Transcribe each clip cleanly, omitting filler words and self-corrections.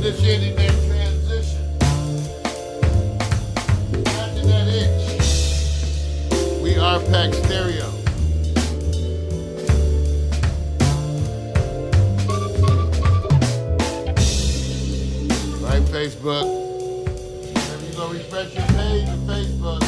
Initiating their transition. Imagine that itch. We are Pack Stereo. Right, Facebook. If you go refresh your page on Facebook.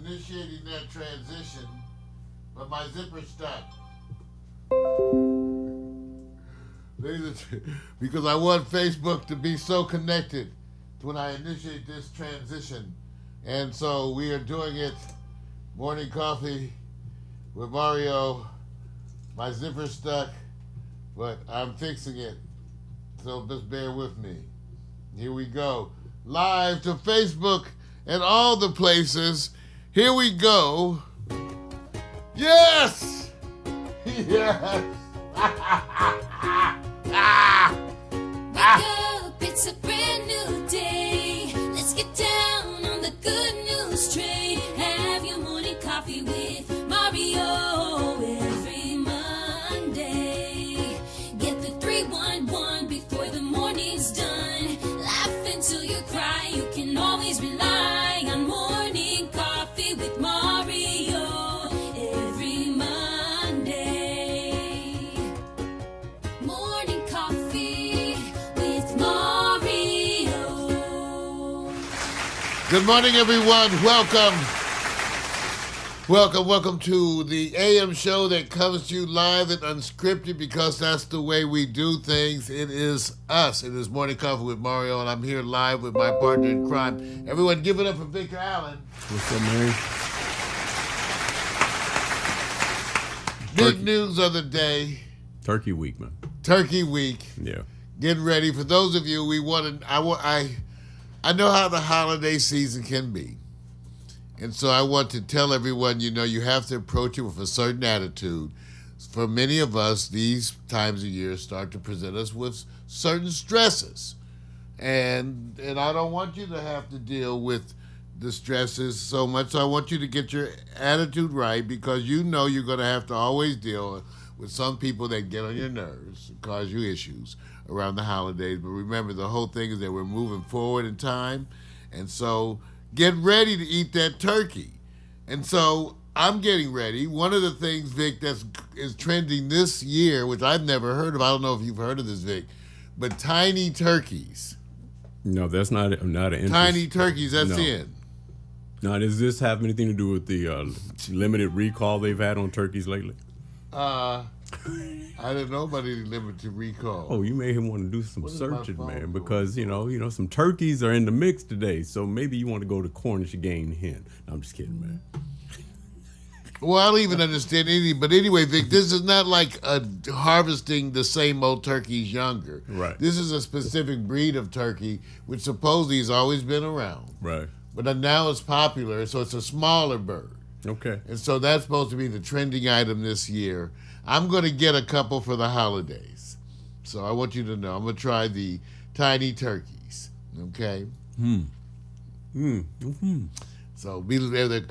Initiating that transition, but my zipper's stuck. Because I want Facebook to be so connected when I initiate this transition. And so we are doing it. Morning coffee with Mario. My zipper's stuck, but I'm fixing it. So just bear with me. Here we go. Live to Facebook and all the places. Here we go. Yes! Yes! Wake up, it's a brand new day. Let's get down on the good news train. Have your morning coffee with Mario every Monday. Get the 311 before the morning's done. Laugh until you cry. You can always rely on morning coffee with Mario every Monday. Morning coffee with Mario. Good morning, everyone. Welcome to the AM show that comes to you live and unscripted because that's the way we do things. It is us. It is Morning Coffee with Mario, and I'm here live with my partner in crime. Everyone give it up for Victor Allen. What's up, man? Big news of the day. Turkey week, man. Turkey week. Yeah. Getting ready. For those of you, I know how the holiday season can be. And so I want to tell everyone, you have to approach it with a certain attitude. For many of us, these times of year start to present us with certain stresses. And I don't want you to have to deal with the stresses so much. So I want you to get your attitude right because you're going to have to always deal with some people that get on your nerves and cause you issues around the holidays. But remember, the whole thing is that we're moving forward in time. And so get ready to eat that turkey. And so I'm getting ready. One of the things, Vic, that is trending this year, which I've never heard of, I don't know if you've heard of this, Vic, but tiny turkeys. No, that's not an interest. Tiny turkeys, that's no. in. Now, does this have anything to do with the limited recall they've had on turkeys lately? I didn't know about any limited recall. Oh, you made him want to do some searching, man, because some turkeys are in the mix today. So maybe you want to go to Cornish game hen. No, I'm just kidding, man. Well, I don't even understand any. But anyway, Vic, this is not like harvesting the same old turkeys younger. Right. This is a specific breed of turkey, which supposedly has always been around. Right. But now it's popular, so it's a smaller bird. Okay. And so that's supposed to be the trending item this year. I'm going to get a couple for the holidays. So I want you to know, I'm going to try the tiny turkeys. Okay? So be there.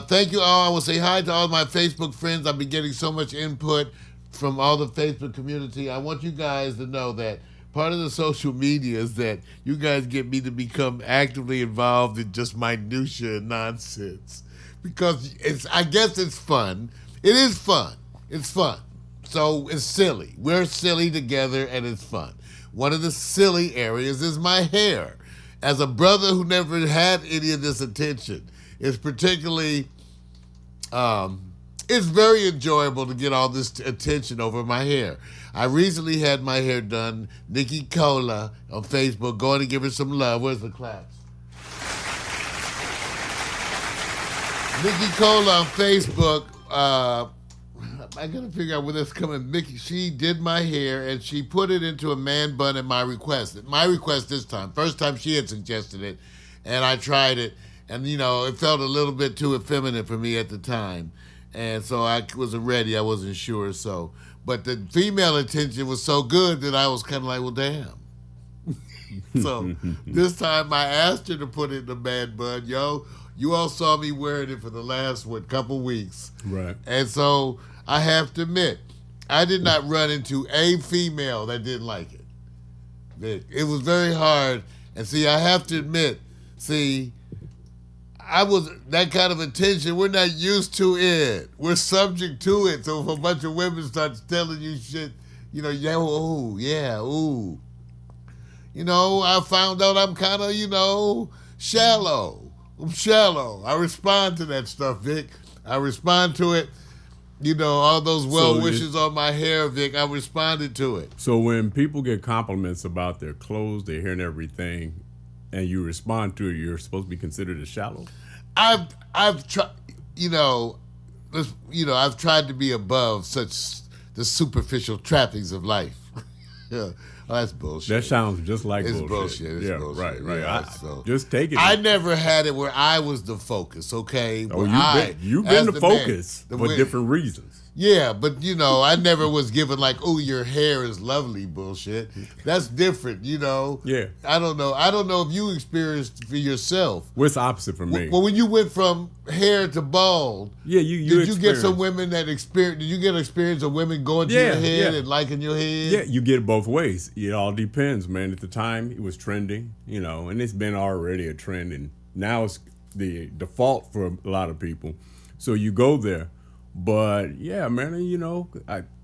Thank you all. I will say hi to all my Facebook friends. I've been getting so much input from all the Facebook community. I want you guys to know that part of the social media is that you guys get me to become actively involved in just minutia and nonsense. Because I guess it's fun. It is fun. It's fun. So it's silly. We're silly together and it's fun. One of the silly areas is my hair. As a brother who never had any of this attention, it's particularly, it's very enjoyable to get all this attention over my hair. I recently had my hair done. Nikki Cola on Facebook, going to give her some love. Where's the claps? Nikki Cola on Facebook, I gotta figure out where that's coming. Mickey, she did my hair and she put it into a man bun at my request. My request this time. First time she had suggested it, and I tried it, and it felt a little bit too effeminate for me at the time, and so I wasn't ready. I wasn't sure. So, but the female attention was so good that I was kind of like, well, damn. So this time I asked her to put it in the man bun. You all saw me wearing it for the last couple weeks, right? And so I have to admit, I did not run into a female that didn't like it. It was very hard. And see, I have to admit, I was that kind of attention. We're not used to it. We're subject to it. So if a bunch of women start telling you shit, yeah, ooh, yeah, ooh. I found out I'm kind of, shallow. I'm shallow. I respond to that stuff, Vic. I respond to it. All those well wishes on my hair, Vic, I responded to it. So when people get compliments about their clothes, their hair and everything, and you respond to it, you're supposed to be considered as shallow? I've tried, I've tried to be above the superficial trappings of life. Yeah. Oh, that's bullshit. That sounds just like it's bullshit. It's bullshit. Right. Yeah, just take it. I never had it where I was the focus, okay? Oh, you've been the focus for different reasons. Yeah, but, I never was given like, oh, your hair is lovely bullshit. That's different, Yeah. I don't know if you experienced for yourself. What's opposite for me? Well, when you went from hair to bald, yeah, did you get some women that experience? Did you get experience of women going to your head and liking your head? Yeah, you get it both ways. It all depends, man. At the time, it was trending, and it's been already a trend, and now it's the default for a lot of people. So you go there. But yeah, man,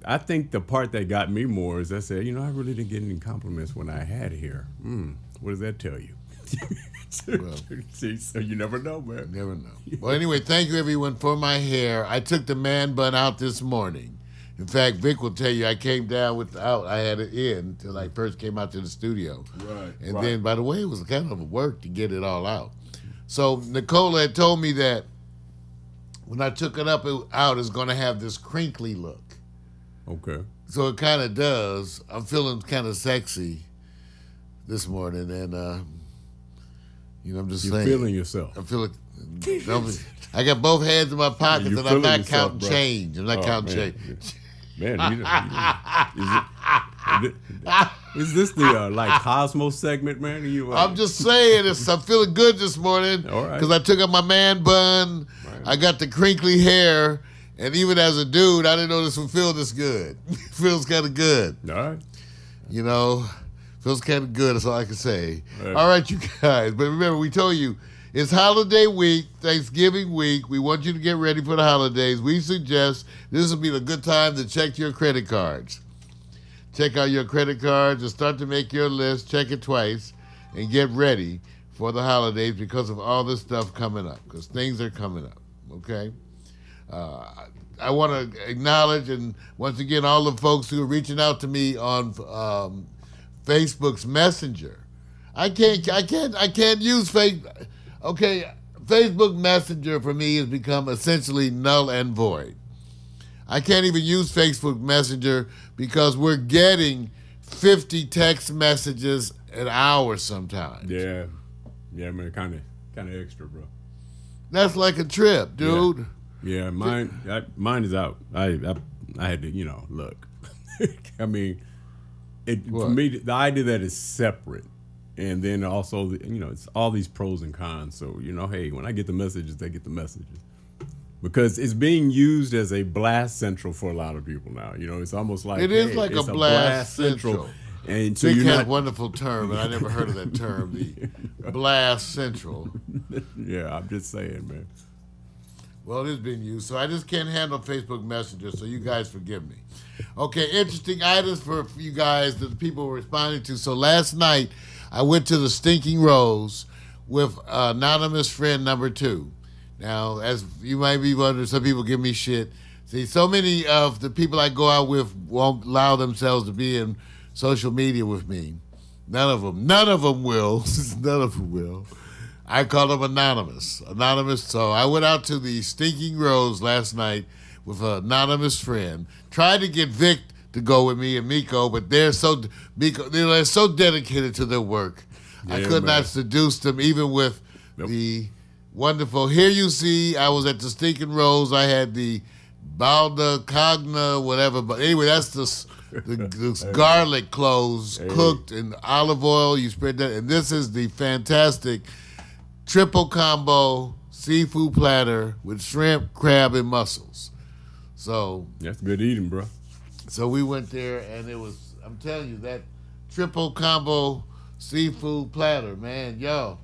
I think the part that got me more is I said, I really didn't get any compliments when I had hair. What does that tell you? Well, see, so you never know, man. Never know. Well, anyway, thank you everyone for my hair. I took the man bun out this morning. In fact, Vic will tell you I came down without. I had it in until I first came out to the studio. Right. And then, by the way, it was kind of a work to get it all out. So Nicola had told me that when I took it out, it's going to have this crinkly look. Okay. So it kind of does. I'm feeling kind of sexy this morning, and I'm just saying. You're feeling yourself. I'm feeling. I got both hands in my pockets, and I'm not counting change. I'm not counting change. Man, is this the Cosmos segment, man? I'm just saying, I'm feeling good this morning. All right. Because I took out my man bun. Right. I got the crinkly hair, and even as a dude, I didn't know this would feel this good. It feels kind of good. All right. Feels kind of good. That's all I can say. Right. All right, you guys. But remember, we told you it's holiday week, Thanksgiving week. We want you to get ready for the holidays. We suggest this will be a good time to check your credit cards. Check out your credit cards and start to make your list. Check it twice and get ready for the holidays because of all this stuff coming up, because things are coming up, okay? I want to acknowledge, and once again, all the folks who are reaching out to me on Facebook's Messenger. I can't use Facebook. Okay, Facebook Messenger for me has become essentially null and void. I can't even use Facebook Messenger because we're getting 50 text messages an hour sometimes. Yeah, man, kind of extra, bro. That's like a trip, dude. Yeah, mine is out. I had to, look. I mean, for me, the idea that it's separate. And then also, it's all these pros and cons. So, hey, when I get the messages, they get the messages. Because it's being used as a blast central for a lot of people now. It's almost like... It is like a blast central. And so Vic had a wonderful term, and I never heard of that term, the blast central. Yeah, I'm just saying, man. Well, it is being used, so I just can't handle Facebook Messenger, so you guys forgive me. Okay, interesting items for you guys that the people were responding to. So last night, I went to the Stinking Rose with anonymous friend number 2. Now, as you might be wondering, some people give me shit. See, so many of the people I go out with won't allow themselves to be in social media with me. None of them will. None of them will. I call them anonymous. So I went out to the Stinking Rose last night with an anonymous friend. Tried to get Vic to go with me and Miko, but they're so dedicated to their work. I could not seduce them, even with the wonderful. Here you see, I was at the Stinking Rose. I had the balda cogna, whatever. But anyway, that's the garlic cloves cooked in olive oil. You spread that, and this is the fantastic triple combo seafood platter with shrimp, crab, and mussels. So that's good eating, bro. So we went there, and it was, I'm telling you, that triple combo seafood platter, man, yo,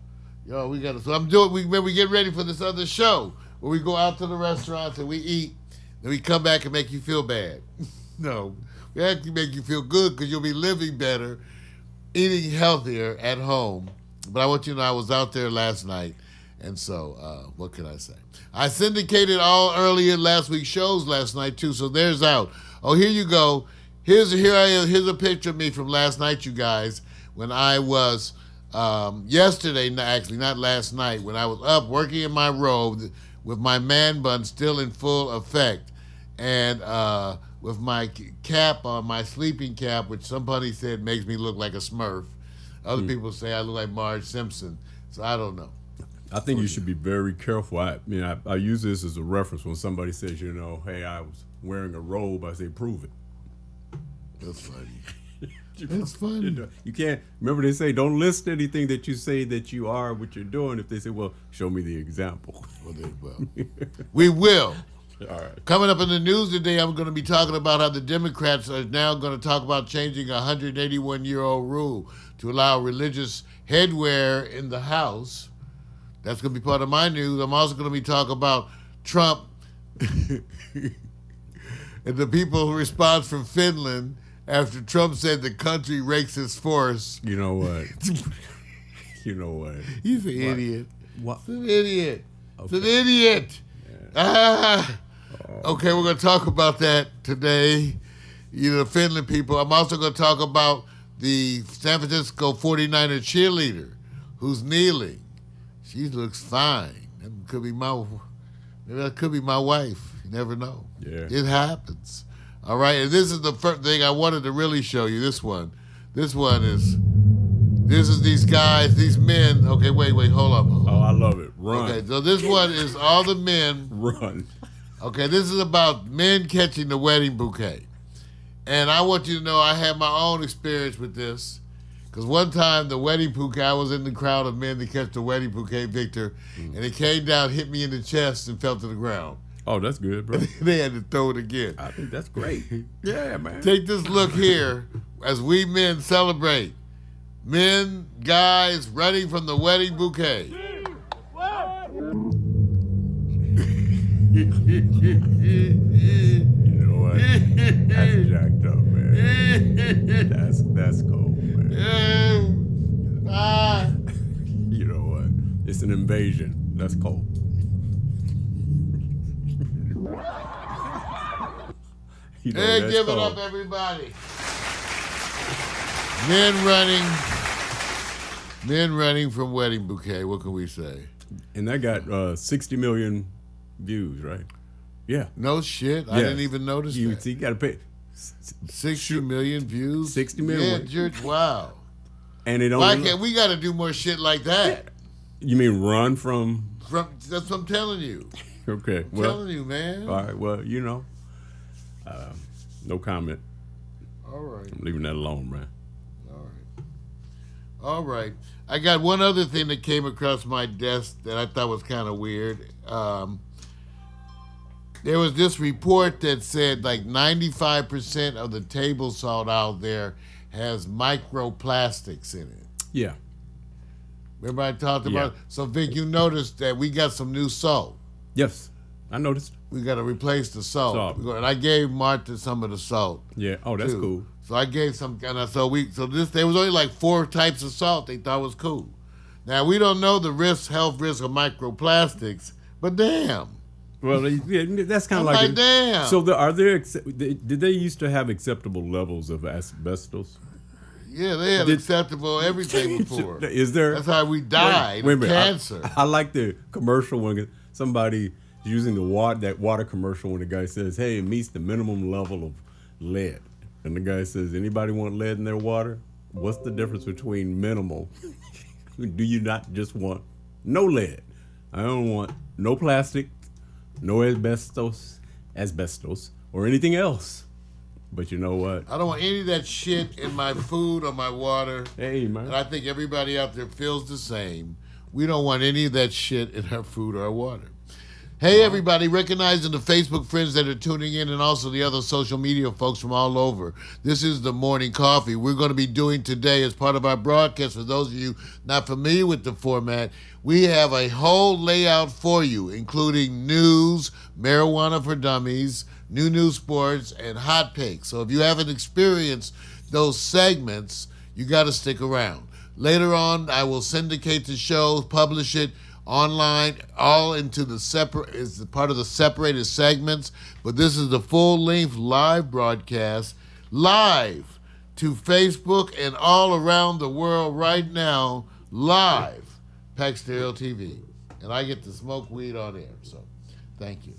we got to. So we get ready for this other show where we go out to the restaurants and we eat, then we come back and make you feel bad. No, we actually make you feel good because you'll be living better, eating healthier at home. But I want you to know I was out there last night, and so what can I say? I syndicated all earlier last week's shows last night too, so there's out. Oh, here you go. Here's a picture of me from last night, you guys, when I was yesterday, actually not last night, when I was up working in my robe with my man bun still in full effect, and with my cap on, my sleeping cap, which somebody said makes me look like a Smurf. Other people say I look like Marge Simpson, so I don't know. I think you should be very careful. I use this as a reference when somebody says, hey, I was wearing a robe. I say, prove it. That's funny. That's funny. You can't, remember they say, don't list anything that you say that you are what you're doing. If they say, well, show me the example. Well, we will. All right. Coming up in the news today, I'm going to be talking about how the Democrats are now going to talk about changing a 181-year-old rule to allow religious headwear in the House. That's going to be part of my news. I'm also going to be talking about Trump and the people's response from Finland after Trump said the country rakes its force. You know what? You know what? He's an idiot. What? It's an idiot. Okay. It's an idiot. Yeah. Okay, we're going to talk about that today. The Finland people. I'm also going to talk about the San Francisco 49er cheerleader who's kneeling. She looks fine. That could be my wife. You never know. Yeah. It happens. All right, and this is the first thing I wanted to really show you. This is these guys, these men. Okay, wait, hold up. Oh, I love it. Run. Okay, so this one is all the men. Run. Okay, this is about men catching the wedding bouquet. And I want you to know I had my own experience with this. Because one time the wedding bouquet, I was in the crowd of men to catch the wedding bouquet, Victor, and it came down, hit me in the chest, and fell to the ground. Oh, that's good, bro. They had to throw it again. I think that's great. Yeah, man. Take this look here as we men celebrate. Men, guys running from the wedding bouquet. You know what? That's jacked up, man. That's cold, man. You know what? It's an invasion. That's cold. Hey, give it up, everybody. Men running from wedding bouquet. What can we say? And that got 60 million views, right? Yeah. No shit. I didn't even notice that. You got to pay 60 million views? 60 million. Yeah, wow. And it Why only. can't we got to do more shit like that? You mean run from? That's what I'm telling you. Okay. I'm telling you, man. All right. Well, no comment. All right. I'm leaving that alone, man. All right. I got one other thing that came across my desk that I thought was kind of weird. There was this report that said like 95% of the table salt out there has microplastics in it. Yeah. Remember I talked about it? So, Vic, you noticed that we got some new salt. Yes, I noticed. We got to replace the salt. And I gave Martha some of the salt. Yeah. Oh, that's too. cool. So I gave some, there was only like 4 types of salt they thought was cool. Now we don't know the health risk of microplastics, but damn. Well, that's kind of like damn. So did they used to have acceptable levels of asbestos? Yeah, they had acceptable everything before. Is there? That's how we died Wait a of minute. cancer. I like the commercial when somebody using that water commercial when the guy says, "Hey, it meets the minimum level of lead," and the guy says, "Anybody want lead in their water?" What's the difference between minimal? Do you not just want no lead? I don't want no plastic, no asbestos, or anything else. But you know what? I don't want any of that shit in my food or my water. Hey, man. And I think everybody out there feels the same. We don't want any of that shit in our food or our water. Hey, everybody, recognizing the Facebook friends that are tuning in and also the other social media folks from all over. This is the Morning Coffee. We're going to be doing today as part of our broadcast, for those of you not familiar with the format, we have a whole layout for you, including news, marijuana for dummies, new sports, and hot picks. So if you haven't experienced those segments, you got to stick around. Later on, I will syndicate the show, publish it online, all into the separate, is part of the separated segments. But this is the full-length live broadcast, live to Facebook and all around the world right now, live, Pack Stereo TV. And I get to smoke weed on air. So thank you.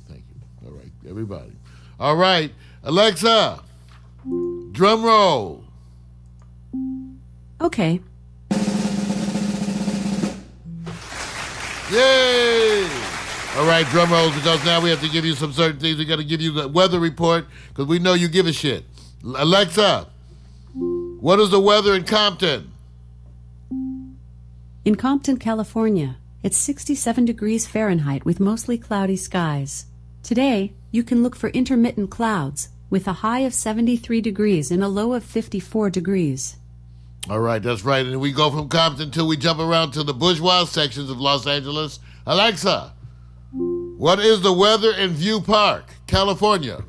All right, everybody. All right, Alexa, drum roll. Okay. Yay! All right, drum rolls, because now we have to give you some certain things. We got to give you the weather report because we know you give a shit. Alexa, what is the weather in Compton? In Compton, California, it's 67 degrees Fahrenheit with mostly cloudy skies. Today, you can look for intermittent clouds with a high of 73 degrees and a low of 54 degrees. All right, that's right. And we go from Compton till we jump around to the bourgeois sections of Los Angeles. Alexa, what is the weather in View Park, California?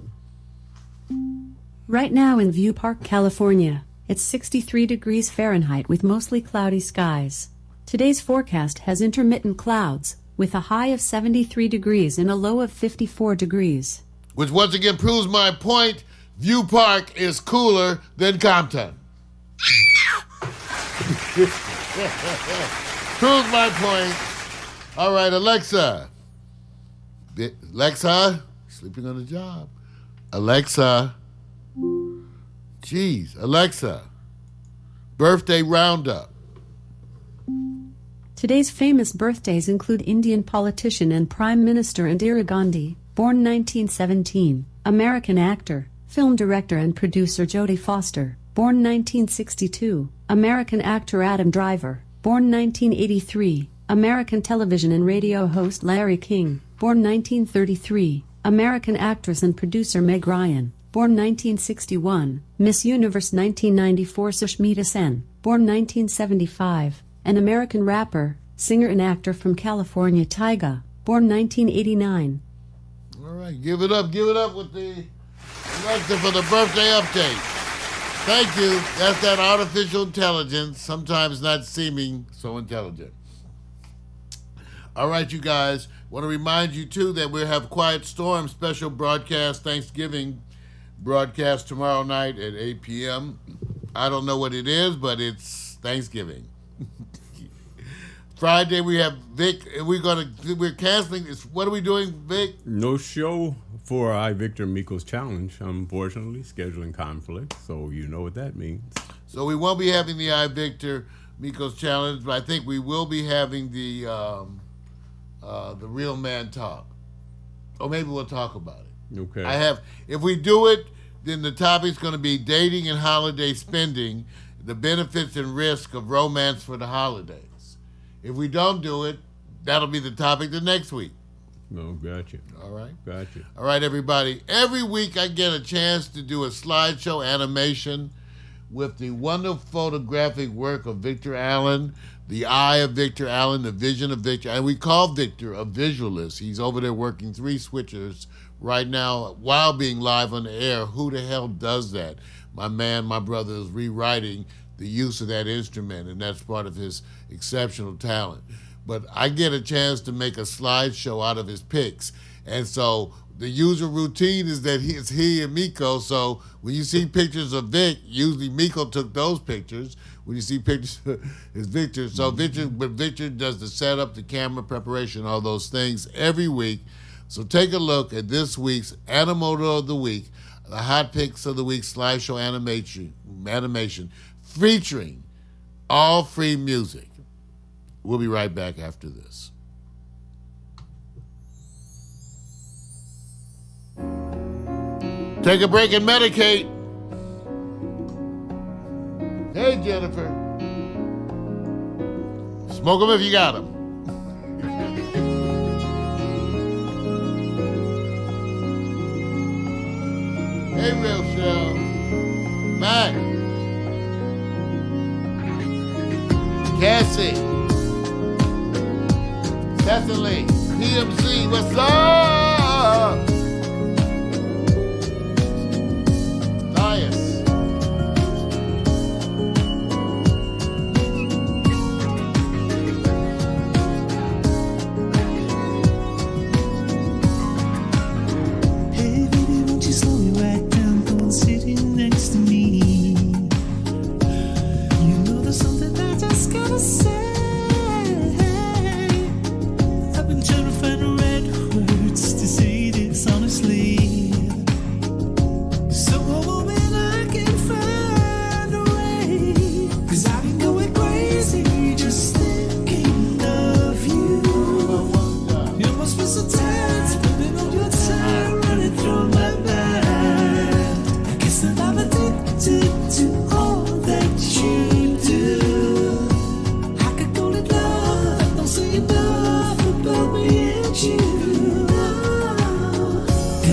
Right now in View Park, California, it's 63 degrees Fahrenheit with mostly cloudy skies. Today's forecast has intermittent clouds with a high of 73 degrees and a low of 54 degrees. Which once again proves my point. View Park is cooler than Compton. Proves my point. All right, Alexa. Alexa, sleeping on the job. Alexa. Jeez, Alexa. Birthday roundup. Today's famous birthdays include Indian politician and Prime Minister Indira Gandhi, born 1917, American actor, film director and producer Jodie Foster, born 1962, American actor Adam Driver, born 1983, American television and radio host Larry King, born 1933, American actress and producer Meg Ryan, born 1961, Miss Universe 1994 Sushmita Sen, born 1975, an American rapper, singer and actor from California Tyga, born 1989. All right, give it up with the Alexa for the birthday update. Thank you. That's that artificial intelligence, sometimes not seeming so intelligent. All right, you guys, want to remind you, too, that we'll have Quiet Storm special broadcast, Thanksgiving broadcast tomorrow night at 8 p.m. I don't know what it is, but it's Thanksgiving. Friday we have Vic, and we're canceling this. What are we doing, Vic? No show for I Victor Miko's challenge, unfortunately, scheduling conflict, so you know what that means. So we won't be having the I Victor Miko's challenge, but I think we will be having the real man talk. Or maybe we'll talk about it. Okay. If we do it, then the topic's going to be dating and holiday spending, the benefits and risk of romance for the holidays. If we don't do it, that'll be the topic the next week. No, gotcha. All right? Gotcha. All right, everybody. Every week I get a chance to do a slideshow animation with the wonderful photographic work of Victor Allen, the eye of Victor Allen, the vision of Victor. And we call Victor a visualist. He's over there working 3 switchers right now while being live on the air. Who the hell does that? My man, my brother is rewriting the use of that instrument, and that's part of his exceptional talent. But I get a chance to make a slideshow out of his pics. And so the usual routine is that it's he and Miko. So when you see pictures of Vic, usually Miko took those pictures. When you see pictures, it's Victor. So Victor does the setup, the camera preparation, all those things every week. So take a look at this week's Animoto of the Week, the Hot Picks of the Week slideshow animation featuring all free music. We'll be right back after this. Take a break and medicate. Hey, Jennifer. Smoke them if you got them. Hey, Rochelle. Mac. Cassie. Cecily. PMC. What's up? Elias. Hey baby, won't you slow me right down? Come on, sitting next to me. You know there's something I just gotta say. I've been trying to find the right words to say this honestly. So hoping I can find a way. 'Cause I've been going crazy just thinking of you. You must be so tired, spending all your time running through my mind. I guess that I'm addicted to all that you do. I could call it love, don't say enough about me and you.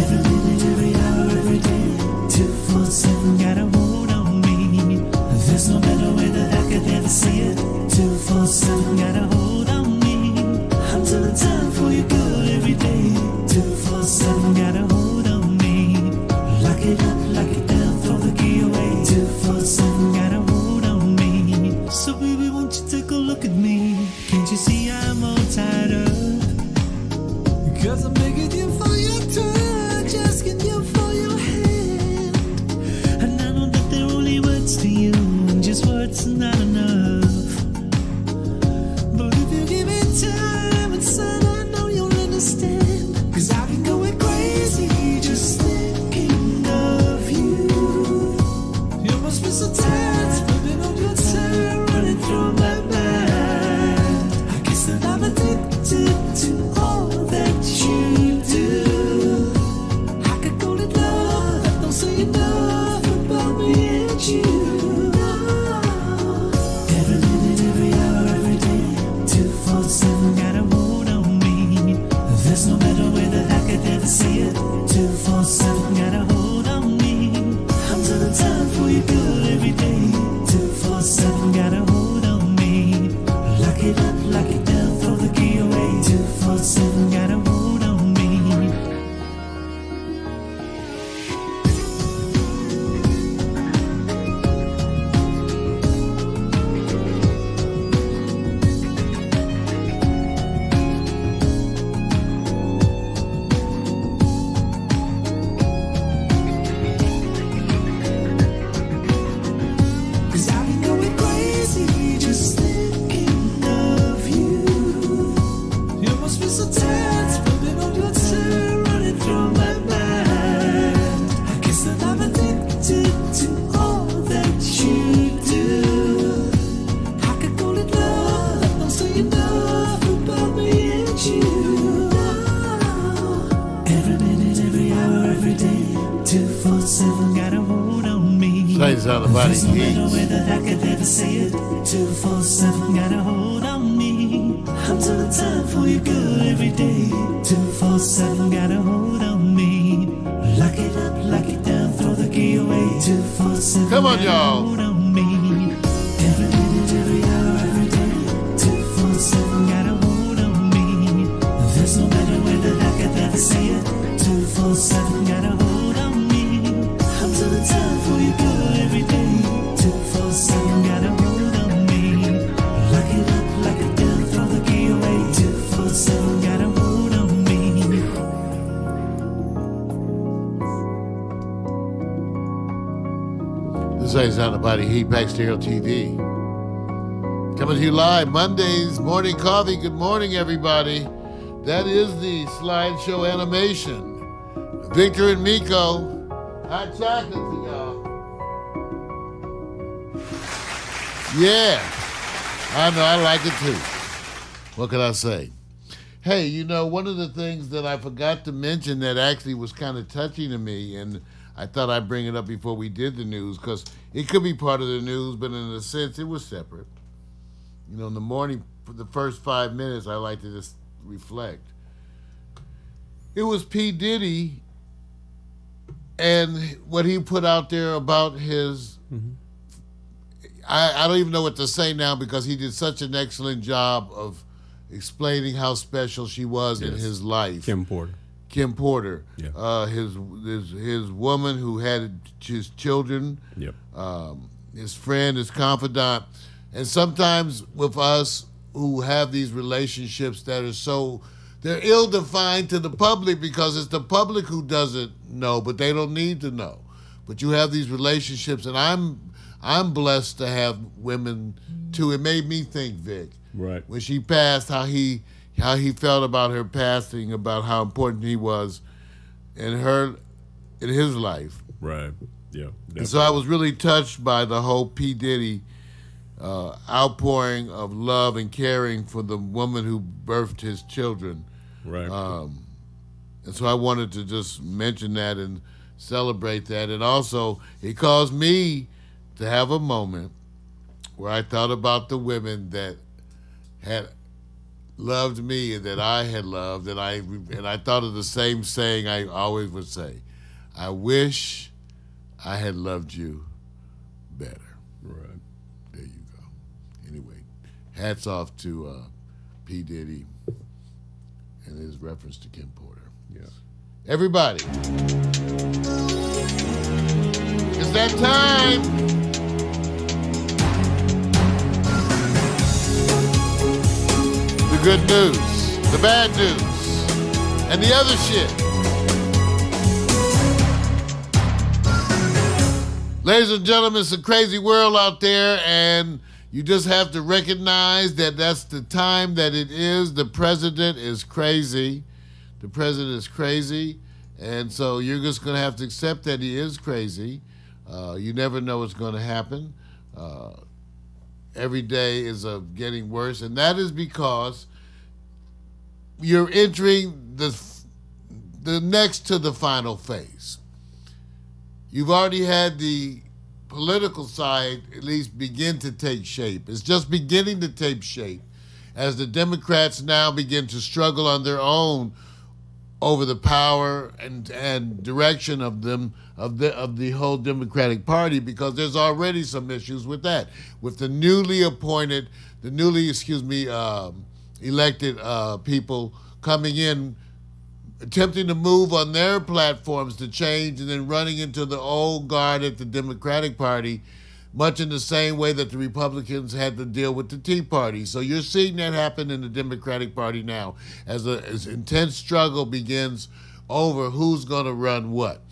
Every minute, every hour, every day, 247 got a hold on me. There's no better way that I could ever see it. 247 got a hold on me. I'm telling time for you good every day. 247 got a hold on me. Lock it up, lock it down, throw the key away. 247 got a hold on me. So baby, won't you take a look at me? Can't you see I'm all tied up? 'Cause I'm begging you for your touch, asking you for your hand. And I know that they're only words to you, and just words are not enough. But if you give me time and son, I know you'll understand. 'Cause I've been going crazy just thinking of you. You must be so tired, spending all your time running through my mind. I guess that I'm addicted to all that you do. I could call it love, don't say enough about me and you. Every minute, every hour, every day, 247 got a hold on me. There's no better way that I could ever see it. 247 got a hold on me. I'm telling time for you good every day. 247 got a hold on me. Lock it up, lock it down, throw the key away. 247 got a hold on me. Cause I've been going crazy just thinking of you. You must be so tired, spending all your time running through my mind. I guess that I'm addicted to all that you do. I could call it love, don't say enough about me and you. Every minute, every hour, every day, 247 got a hold on me. Saints on the body There's no better heat. way that I could ever say it. 247 got a hold on me. I'm telling time for you good every day. 247 got a hold on me. Lock it up, lock it down, throw the key away. 247 Come on, got a y'all. hold on me. Every minute, every hour, every day. 247 got a hold on me. There's no better way that I could ever say it. 247 got a hold on me. I'm telling time for you good every day. 247 got a hold on me. Lock it up, lock it down, throw the key away. 247 got a hold on me. This ain't on the body heat, Backstero TV. Coming to you live Mondays, morning coffee. Good morning, everybody. that is the slideshow animation. Victor and Miko, hot chocolate to y'all. Yeah, I know, I like it too. What can I say? Hey, you know, one of the things that I forgot to mention that actually was kind of touching to me, and I thought I'd bring it up before we did the news, because it could be part of the news, but in a sense, it was separate. You know, in the morning, for the first 5 minutes, I like to just reflect. It was P. Diddy and what he put out there about his... I don't even know what to say now because he did such an excellent job of explaining how special she was in his life. Kim Porter. Yeah. His woman who had his children. Yep. His friend, his confidant. And sometimes with us who have these relationships that are so, they're ill-defined to the public because it's the public who doesn't know, but they don't need to know. But you have these relationships, and I'm blessed to have women too. It made me think, Vic, Right. when she passed, how he felt about her passing, about how important he was in his life. Right. Yeah. And so I was really touched by the whole P. Diddy outpouring of love and caring for the woman who birthed his children. Right. And so I wanted to just mention that and celebrate that. And also, it caused me to have a moment where I thought about the women that had loved me and that I had loved, and I thought of the same saying I always would say: I wish I had loved you better. Right. There you go. Anyway, hats off to P. Diddy and his reference to Kim Porter. Yeah. Everybody, it's that time. The good news, the bad news, and the other shit. Ladies and gentlemen, it's a crazy world out there, and you just have to recognize that that's the time that it is. The president is crazy. The president is crazy, and so you're just going to have to accept that he is crazy. You never know what's going to happen. Every day is getting worse, and that is because you're entering the next to the final phase. You've already had the political side at least begin to take shape. It's just beginning to take shape as the Democrats now begin to struggle on their own over the power and direction of the whole Democratic Party, because there's already some issues with that. With the newly elected people coming in, attempting to move on their platforms to change, and then running into the old guard at the Democratic Party, much in the same way that the Republicans had to deal with the Tea Party. So you're seeing that happen in the Democratic Party now as intense struggle begins over who's going to run what.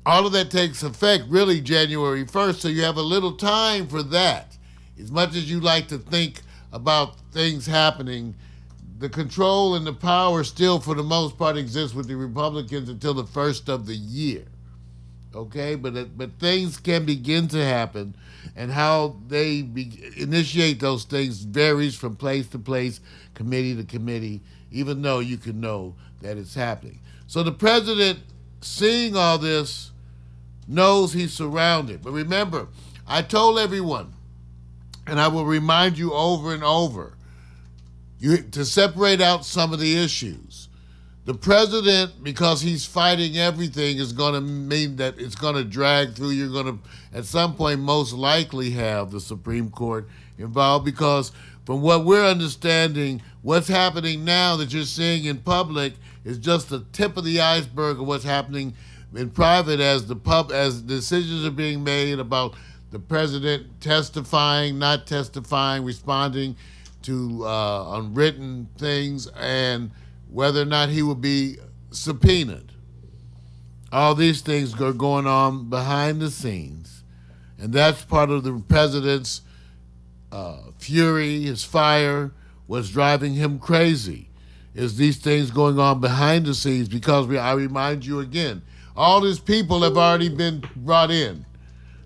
All of that takes effect really January 1st, so you have a little time for that. As much as you like to think about things happening, the control and the power still, for the most part, exists with the Republicans until the first of the year. Okay, but things can begin to happen, and how they initiate those things varies from place to place, committee to committee, even though you can know that it's happening. So the president, seeing all this, knows he's surrounded. But remember, I told everyone, and I will remind you over and over, to separate out some of the issues. The president, because he's fighting everything, is going to mean that it's going to drag through. You're going to, at some point, most likely have the Supreme Court involved, because from what we're understanding, what's happening now that you're seeing in public is just the tip of the iceberg of what's happening in private as decisions are being made about the president testifying, not testifying, responding to unwritten things, and whether or not he will be subpoenaed. All these things are going on behind the scenes, and that's part of the president's fury, his fire, what's driving him crazy. is these things going on behind the scenes because I remind you again, all these people have already been brought in.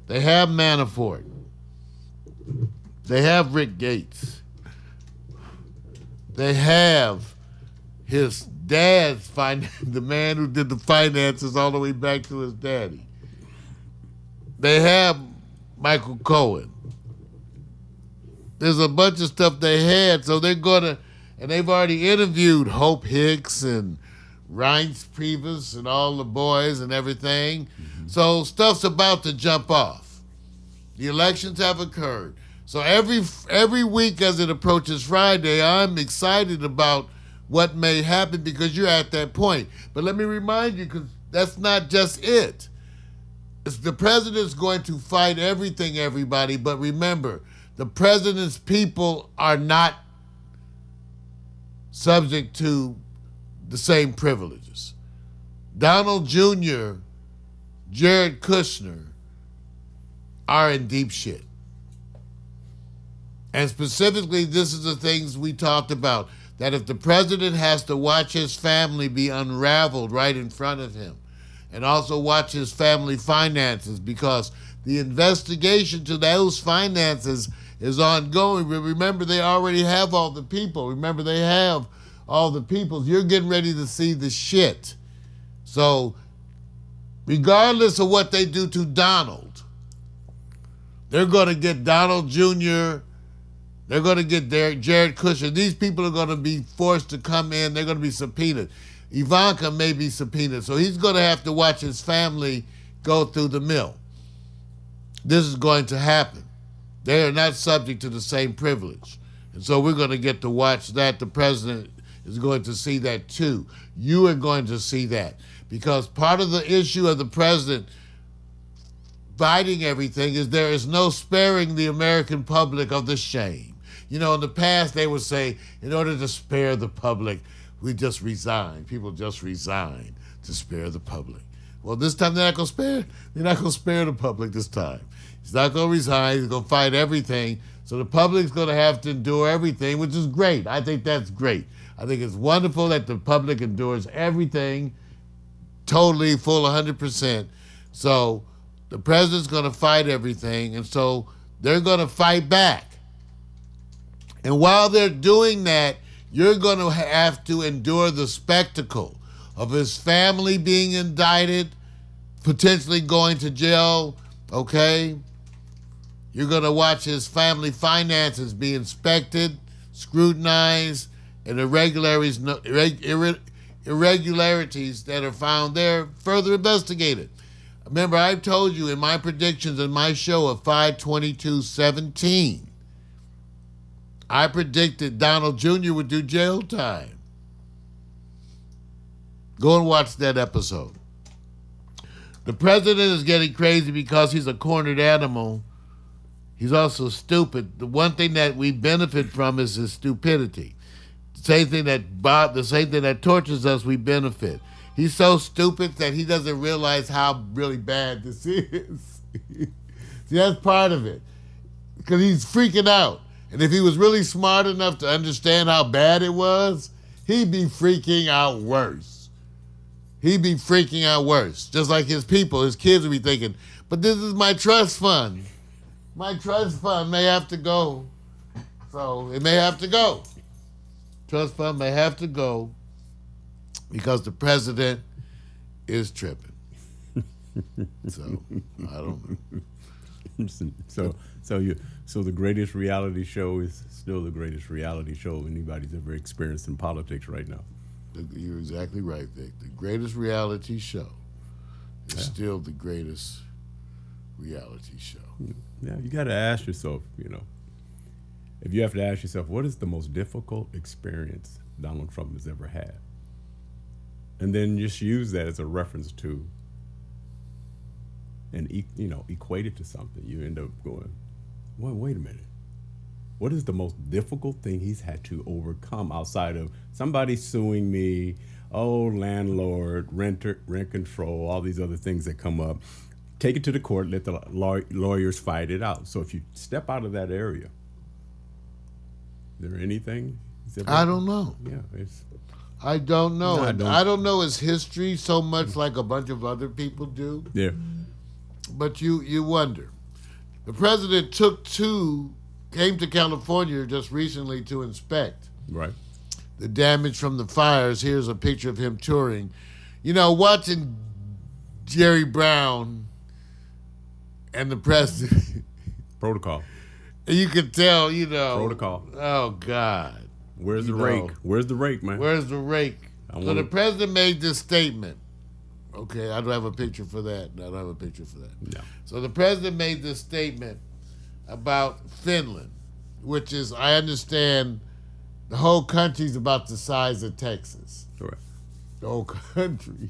They have Manafort. They have Rick Gates. They have his dad's the man who did the finances all the way back to his daddy. They have Michael Cohen. There's a bunch of stuff they had, so they're gonna, and they've already interviewed Hope Hicks and Reince Priebus and all the boys and everything. Mm-hmm. So stuff's about to jump off. The elections have occurred. So every week as it approaches Friday, I'm excited about what may happen because you're at that point. But let me remind you, because that's not just it. The president's going to fight everything, everybody, but remember, the president's people are not subject to the same privileges. Donald Jr., Jared Kushner are in deep shit. And specifically, this is the things we talked about, that if the president has to watch his family be unraveled right in front of him, and also watch his family finances, because the investigation to those finances is ongoing. Remember, they already have all the people. Remember, they have all the people. You're getting ready to see the shit. So, regardless of what they do to Donald, they're going to get Donald Jr., they're going to get Jared Kushner. These people are going to be forced to come in. They're going to be subpoenaed. Ivanka may be subpoenaed. So he's going to have to watch his family go through the mill. This is going to happen. They are not subject to the same privilege. And so we're going to get to watch that. The president is going to see that too. You are going to see that. Because part of the issue of the president fighting everything is there is no sparing the American public of the shame. You know, in the past they would say, in order to spare the public, we just resign. People just resign to spare the public. Well, this time they're not going to spare the public this time. He's not going to resign. He's going to fight everything. So the public's going to have to endure everything, which is great. I think that's great. I think it's wonderful that the public endures everything totally, full 100%. So the president's going to fight everything, and so they're going to fight back. And while they're doing that, you're going to have to endure the spectacle of his family being indicted, potentially going to jail, okay? You're going to watch his family finances be inspected, scrutinized, and irregularities that are found there further investigated. Remember, I've told you in my predictions in my show of 5/22/17, I predicted Donald Jr. would do jail time. Go and watch that episode. The president is getting crazy because he's a cornered animal. He's also stupid. The one thing that we benefit from is his stupidity. The same thing that tortures us, we benefit. He's so stupid that he doesn't realize how really bad this is. See, that's part of it. Because he's freaking out. And if he was really smart enough to understand how bad it was, he'd be freaking out worse. He'd be freaking out worse. Just like his people, his kids would be thinking, but this is my trust fund. My trust fund may have to go. So it may have to go. Trust fund may have to go because the president is tripping. So, I don't know. So the greatest reality show is still the greatest reality show anybody's ever experienced in politics right now. You're exactly right, Vic. The greatest reality show is still the greatest reality show. Yeah, you got to ask yourself, if you have to ask yourself, what is the most difficult experience Donald Trump has ever had? And then just use that as a reference to, and equate it to something. You end up going, well, wait a minute. What is the most difficult thing he's had to overcome outside of somebody suing me, landlord, rent control, all these other things that come up? Take it to the court, let the lawyers fight it out. So if you step out of that area, is there anything? I don't know. Yeah, I don't know. No, I And don't. I don't know his history so much like a bunch of other people do. Yeah. But you wonder. The president came to California just recently to inspect Right. the damage from the fires. Here's a picture of him touring. You know, watching Jerry Brown and the president, Protocol. you could tell, Protocol. Oh, God. Where's the You rake? know. Where's the rake, man? Where's the rake? I So wanna- the president made this statement. Okay, I don't have a picture for that. No, I don't have a picture for that. No. So the president made this statement about Finland, which is, I understand, the whole country's about the size of Texas. Correct. The whole country.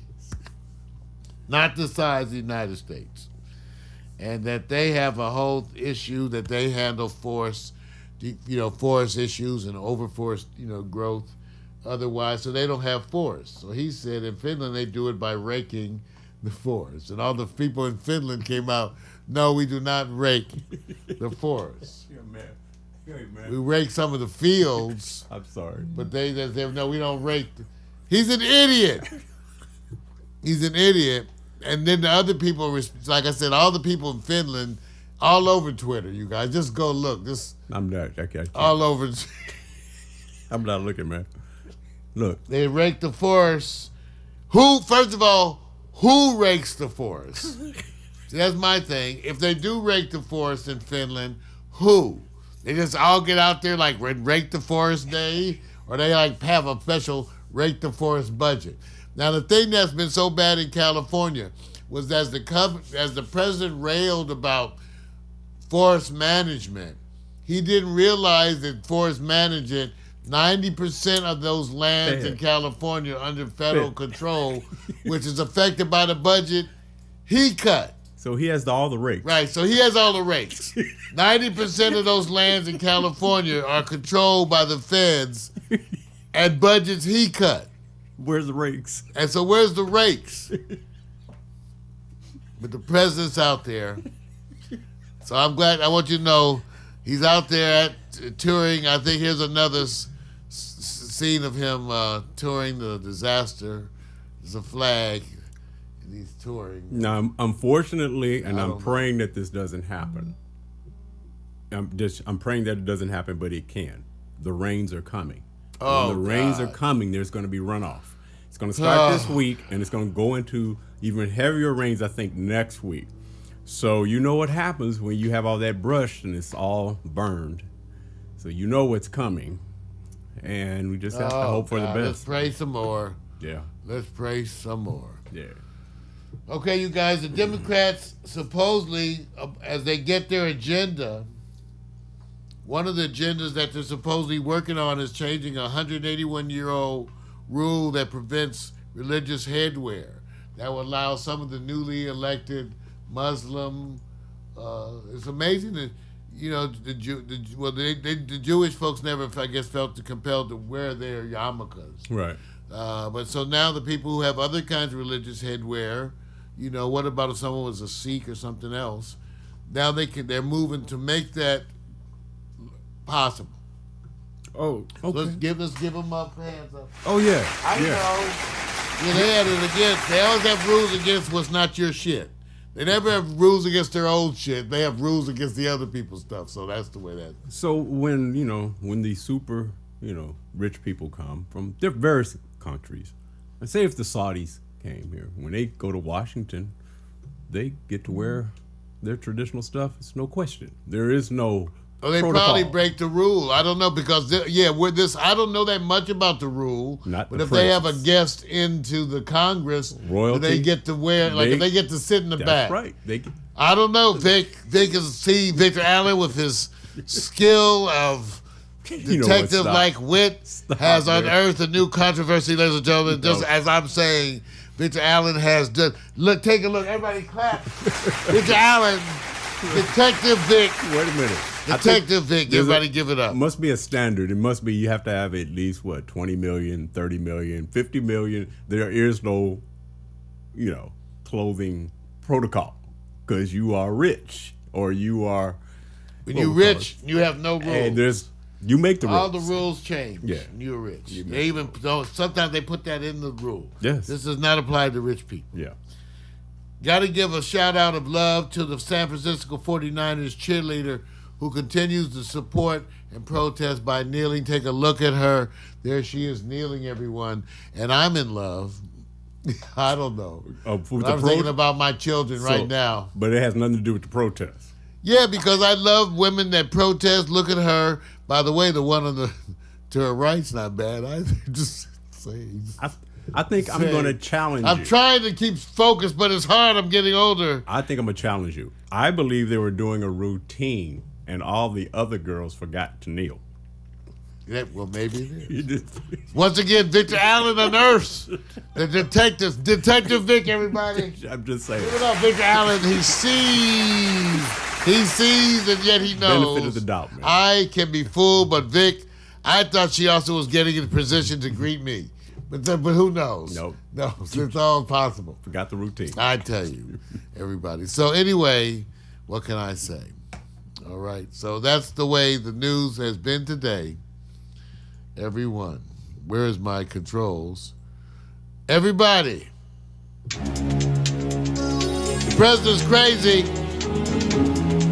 Not the size of the United States. And that they have a whole issue that they handle forest issues and overforest, growth otherwise, so they don't have forests. So he said in Finland they do it by raking the forest. And all the people in Finland came out, no, we do not rake the forest. Yeah, man. Hey, man. We rake some of the fields, I'm sorry. but they no, we don't rake. He's an idiot. He's an idiot. And then the other people, like I said, all the people in Finland, all over Twitter, you guys, just go look. This I'm not. I can't. all over. I'm not looking, man. Look. They rake the forest. First of all, who rakes the forest? See, that's my thing. If they do rake the forest in Finland, who? They just all get out there like rake the forest day, or they like have a special rake the forest budget. Now the thing that's been so bad in California was as the president railed about forest management, he didn't realize that forest management, 90% of those lands in California are under federal control, which is affected by the budget he cut. So he has all the rakes. Right, so he has all the rakes. 90% of those lands in California are controlled by the feds and budgets he cut. Where's the rakes? And so where's the rakes? But the president's out there. So I want you to know, he's out there touring. I think here's another scene of him touring the disaster. There's a flag, and he's touring. Now, unfortunately, and I I'm don't know. praying that this doesn't happen. I'm praying that it doesn't happen, but it can. The rains are coming. Oh, when the rains are God. coming, there's going to be runoff. It's going to start this Oh. week, and it's going to go into even heavier rains, I think, next week. So you know what happens when you have all that brush and it's all burned. So you know what's coming. And we just have to hope for the God, Let's best. pray some more. Yeah, Let's pray some more. yeah. Okay, you guys, the Democrats supposedly, as they get their agenda, one of the agendas that they're supposedly working on is changing a 181-year-old rule that prevents religious headwear. That will allow some of the newly elected Muslim. It's amazing that the Jewish folks never, I guess, felt compelled to wear their yarmulkes. Right. But so now the people who have other kinds of religious headwear, what about if someone was a Sikh or something else? Now they're moving to make that possible. Oh, So okay. let's give them up, hands up. Oh, yeah. I yeah. know. They had it against. They always have rules against what's not your shit. They never have rules against their old shit. They have rules against the other people's stuff. So that's the way that. So when these super, rich people come from various countries, and say if the Saudis came here, when they go to Washington, they get to wear their traditional stuff. It's no question. There is no Oh, they protocol. probably break the rule. I don't know because with this, I don't know that much about the rule. Not but the if they have a princes. guest into the Congress, do Royalty, they get to wear if they get to sit in the That's back. right. They I don't know. Vic is see Victor Allen with his skill of You know what, detective-like stop. wit Stop, has man. unearthed a new controversy, ladies and gentlemen. Just No. as I'm saying, Victor Allen has done. Look, take a look. Everybody clap. Victor Allen, Detective Vic. Wait a minute. Detective Vic, there's everybody give it up. Must be a standard. It must be you have to have at least 20 million, 30 million, 50 million. There is no, clothing protocol because you are rich or you are. When what you're we call rich, you have no rules. And there's You make the rules. All the rules change. Yeah. And you're rich. You They even sometimes they put that in the rule. Yes. This does not apply to rich people. Yeah. Got to give a shout out of love to the San Francisco 49ers cheerleader who continues to support and protest by kneeling. Take a look at her. There she is kneeling, everyone. And I'm in love. I don't know. I'm thinking about my children right now. But it has nothing to do with the protest. Yeah, because I love women that protest. Look at her. By the way, the one on the to her right's not bad. I just saying. I think I'm going to challenge you. I'm trying to keep focused, but it's hard. I'm getting older. I think I'm going to challenge you. I believe they were doing a routine, and all the other girls forgot to kneel. Yeah, well, maybe it You is. just, Once again, Victor Allen, a nurse. The Detective Vic, everybody. I'm just saying. Give it up, Victor Allen. He sees. He sees, and yet he knows. Benefit of the doubt, man. I can be fooled, but Vic, I thought she also was getting in position to greet me. But who knows? Nope. No, it's all possible. Forgot the routine. I tell you, everybody. So anyway, what can I say? All right. So that's the way the news has been today. Everyone, where is my controls? Everybody. The president's crazy.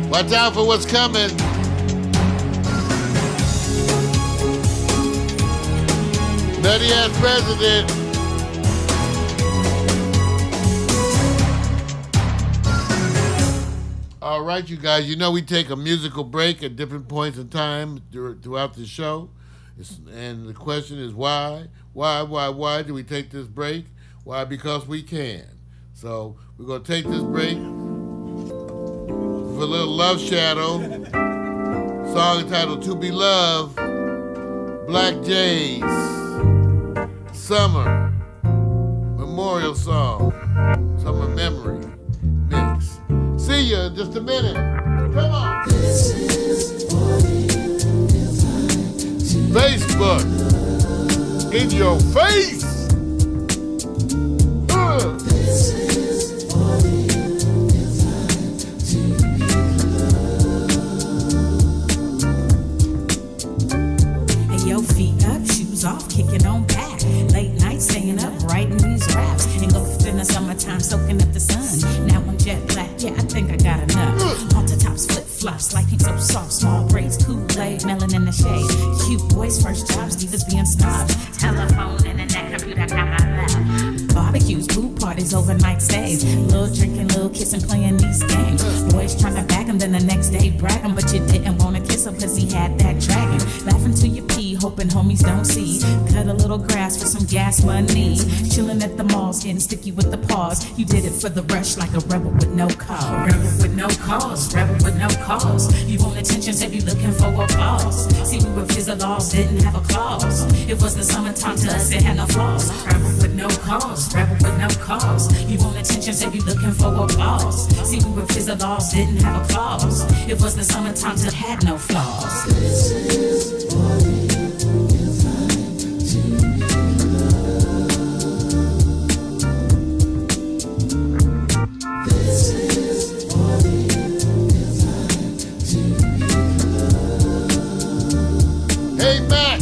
Watch out for what's coming. Nutty ass president. All right, you guys. You know we take a musical break at different points in time throughout the show. And the question is why? Why do we take this break? Why? Because we can. So we're going to take this break for a little Love Shadow. Song entitled To Be Loved. Black Jays. Summer. Memorial Song. Summer Memory Mix. See you in just a minute. Come on. Facebook. In your face. Hey, yo, feet up, shoes off, kicking on back. Late night, staying up, writing these raps. Engulfed in the summertime, soaking up the sun. Now I'm jet black, yeah, I think I got enough. Halter tops, flip flops, like he's so soft. Small braids, Kool-Aid, melon in the shade. Cute boys, first jobs, divas being snobs. Telephone, internet, computer, got my lap. Barbecues, pool parties, overnight stays. Little drinking, little kissing, playing these games. Boys trying to bag him, then the next day bragging. But you didn't want to kiss him cause he had that dragon. Laughing till you pee, hoping homies don't see. Cut a little grass for some gas money. Chilling at the malls, getting sticky with the paws. You did it for the rush like a rebel with no cause. Rebel with no cause, rebel with no cause. You want attention, so you looking for applause. See, we were kids, the laws didn't have a clause. It was the summertime to us, it had no flaws. Rebel with no cause, rebel with no cause. You want attention, so you looking for applause. See, we were kids, the laws didn't have a clause. It was the summertime to had no flaws. This is what it feels like to be loved. This is what it feels like to be loved. Hey, Mac.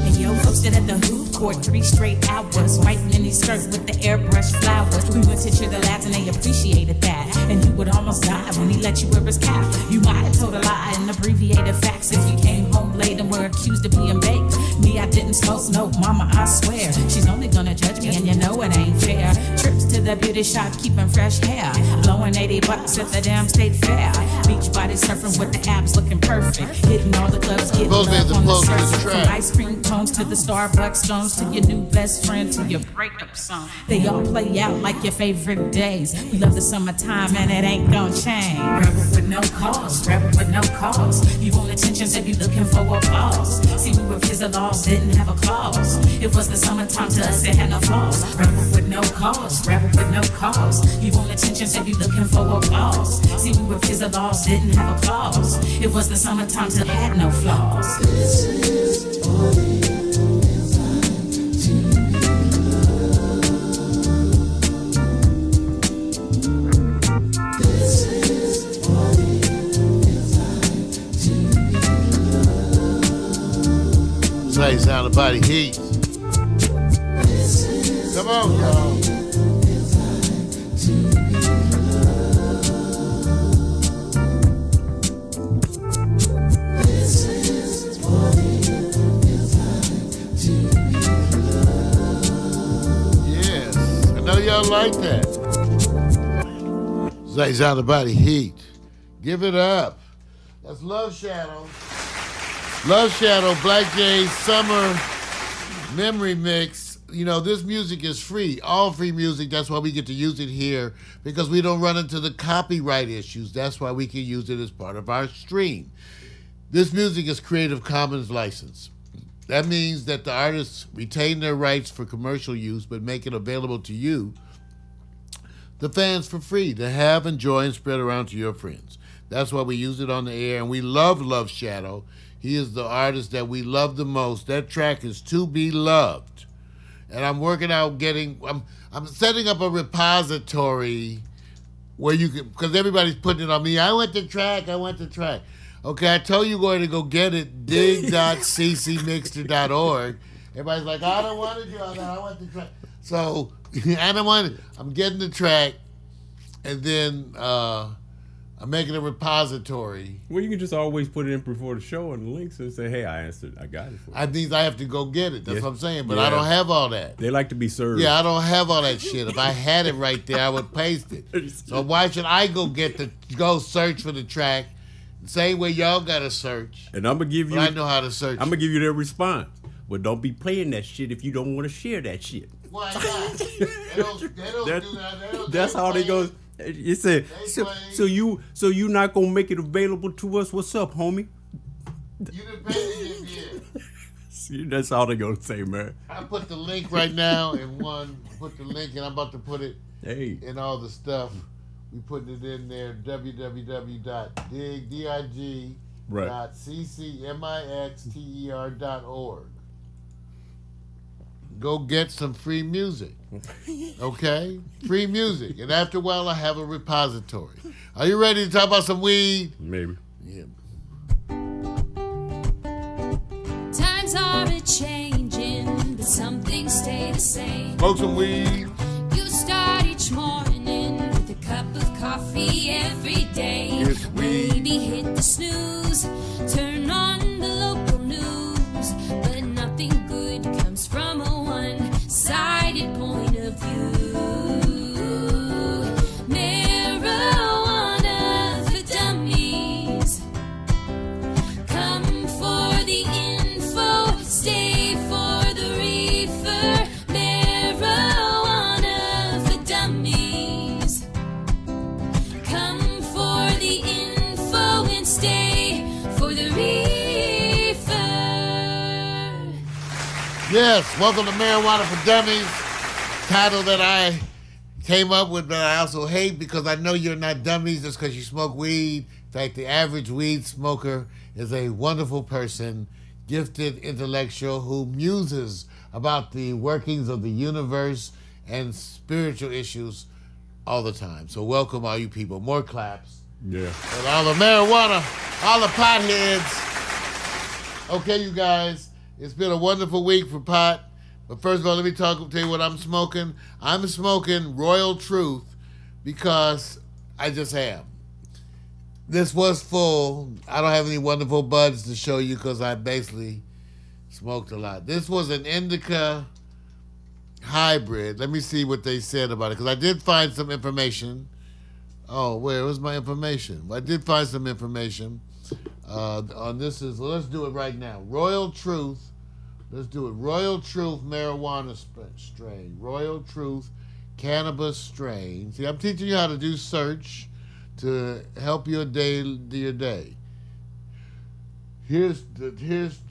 And yo, posted at the hoop court 3 straight hours. White mini skirt with the airbrush flowers. We went to cheer the lads and they appreciated that. And you would almost die when he let you wear his cap. You might have told a lie and abbreviated facts if you came home late and were accused of being baked. Me, I didn't smoke, no, mama, I swear. She's only gonna judge me and you know it ain't fair. Trips to the beauty shop, keeping fresh hair. Blowing $80 at the damn state fair. Beach body surfing with the abs looking perfect. Hitting all the clubs, getting love on the surface. From ice cream cones to the Starbucks stones to your new best friend to your breakup song. They all play out like your favorite days. We love the summertime and it ain't gonna change. Rebel with no cause, rebel with no cause. You want attention, so you looking for applause. See, we were kids, the laws didn't have a clause. It was the summertime to us, it had no flaws. Rebel with no cause, rebel with no cause. You want attention, so you looking for applause. See, we were kids, the laws didn't have a clause. It was the summertime to had no flaws. This is what it feels like to be loved. This is what it feels like to be loved. Say sound body heat. Come on, y'all. Yes, I know y'all like that. Say sound body heat. Give it up. That's Love Shadow. Love Shadow, Black Jay's Summer Memory Mix. You know, this music is free. All free music. That's why we get to use it here, because we don't run into the copyright issues. That's why we can use it as part of our stream. This music is Creative Commons license. That means that the artists retain their rights for commercial use, but make it available to you, the fans, for free to have, enjoy, and spread around to your friends. That's why we use it on the air, and we love Love Shadow. He is the artist that we love the most. That track is To Be Loved. And I'm working out I'm setting up a repository where you can, because everybody's putting it on me. I want the track. Okay, I told you where to go get it, dig.ccmixter.org. Everybody's like, I don't want to do all that. I want the track. So, I'm getting the track, and then I'm making a repository. Well, you can just always put it in before the show and the links and say, hey, I answered. I got it for you. I think I have to go get it. That's what I'm saying. But Yeah. I don't have all that. They like to be served. Yeah, I don't have all that shit. If I had it right there, I would paste it. So why should I go search for the track? Same way y'all gotta search. And I'm gonna give you. But I know how to search. I'm gonna give you their response. Well, don't be playing that shit if you don't want to share that shit. Why not? They don't do that. That's how they go. You said so you not gonna make it available to us? What's up, homie? You done paid it here. See, that's all they gonna say, man. I put the link right now in one. Put the link, and I'm about to put it in all the stuff. We putting it in there. www.dig.ccmixter.org. Go get some free music. Okay? Free music. And after a while, I have a repository. Are you ready to talk about some weed? Maybe. Yeah. Times are a-changing, but some things stay the same. Smoke some weed. You start each morning with a cup of coffee every day. It's weed. Maybe hit the snooze, turn on the local news, but nothing good comes from a one-sided point of view. Marijuana for dummies. Come for the info, stay for the reefer. Marijuana for dummies. Come for the info and stay for the reefer. Yes, welcome to Marijuana for Dummies. Title that I came up with, but I also hate because I know you're not dummies just because you smoke weed. In fact, the average weed smoker is a wonderful person, gifted intellectual who muses about the workings of the universe and spiritual issues all the time. So welcome all you people. More claps. Yeah. And all the marijuana, all the potheads. Okay, you guys, it's been a wonderful week for pot. But first of all, let me tell you what I'm smoking. I'm smoking Royal Truth because I just am. This was full. I don't have any wonderful buds to show you because I basically smoked a lot. This was an indica hybrid. Let me see what they said about it because I did find some information. Oh, where was my information? I did find some information on this. Let's do it right now. Royal Truth. Let's do it. Royal Truth marijuana strain. Royal Truth cannabis strain. See, I'm teaching you how to do search to help your day. Here's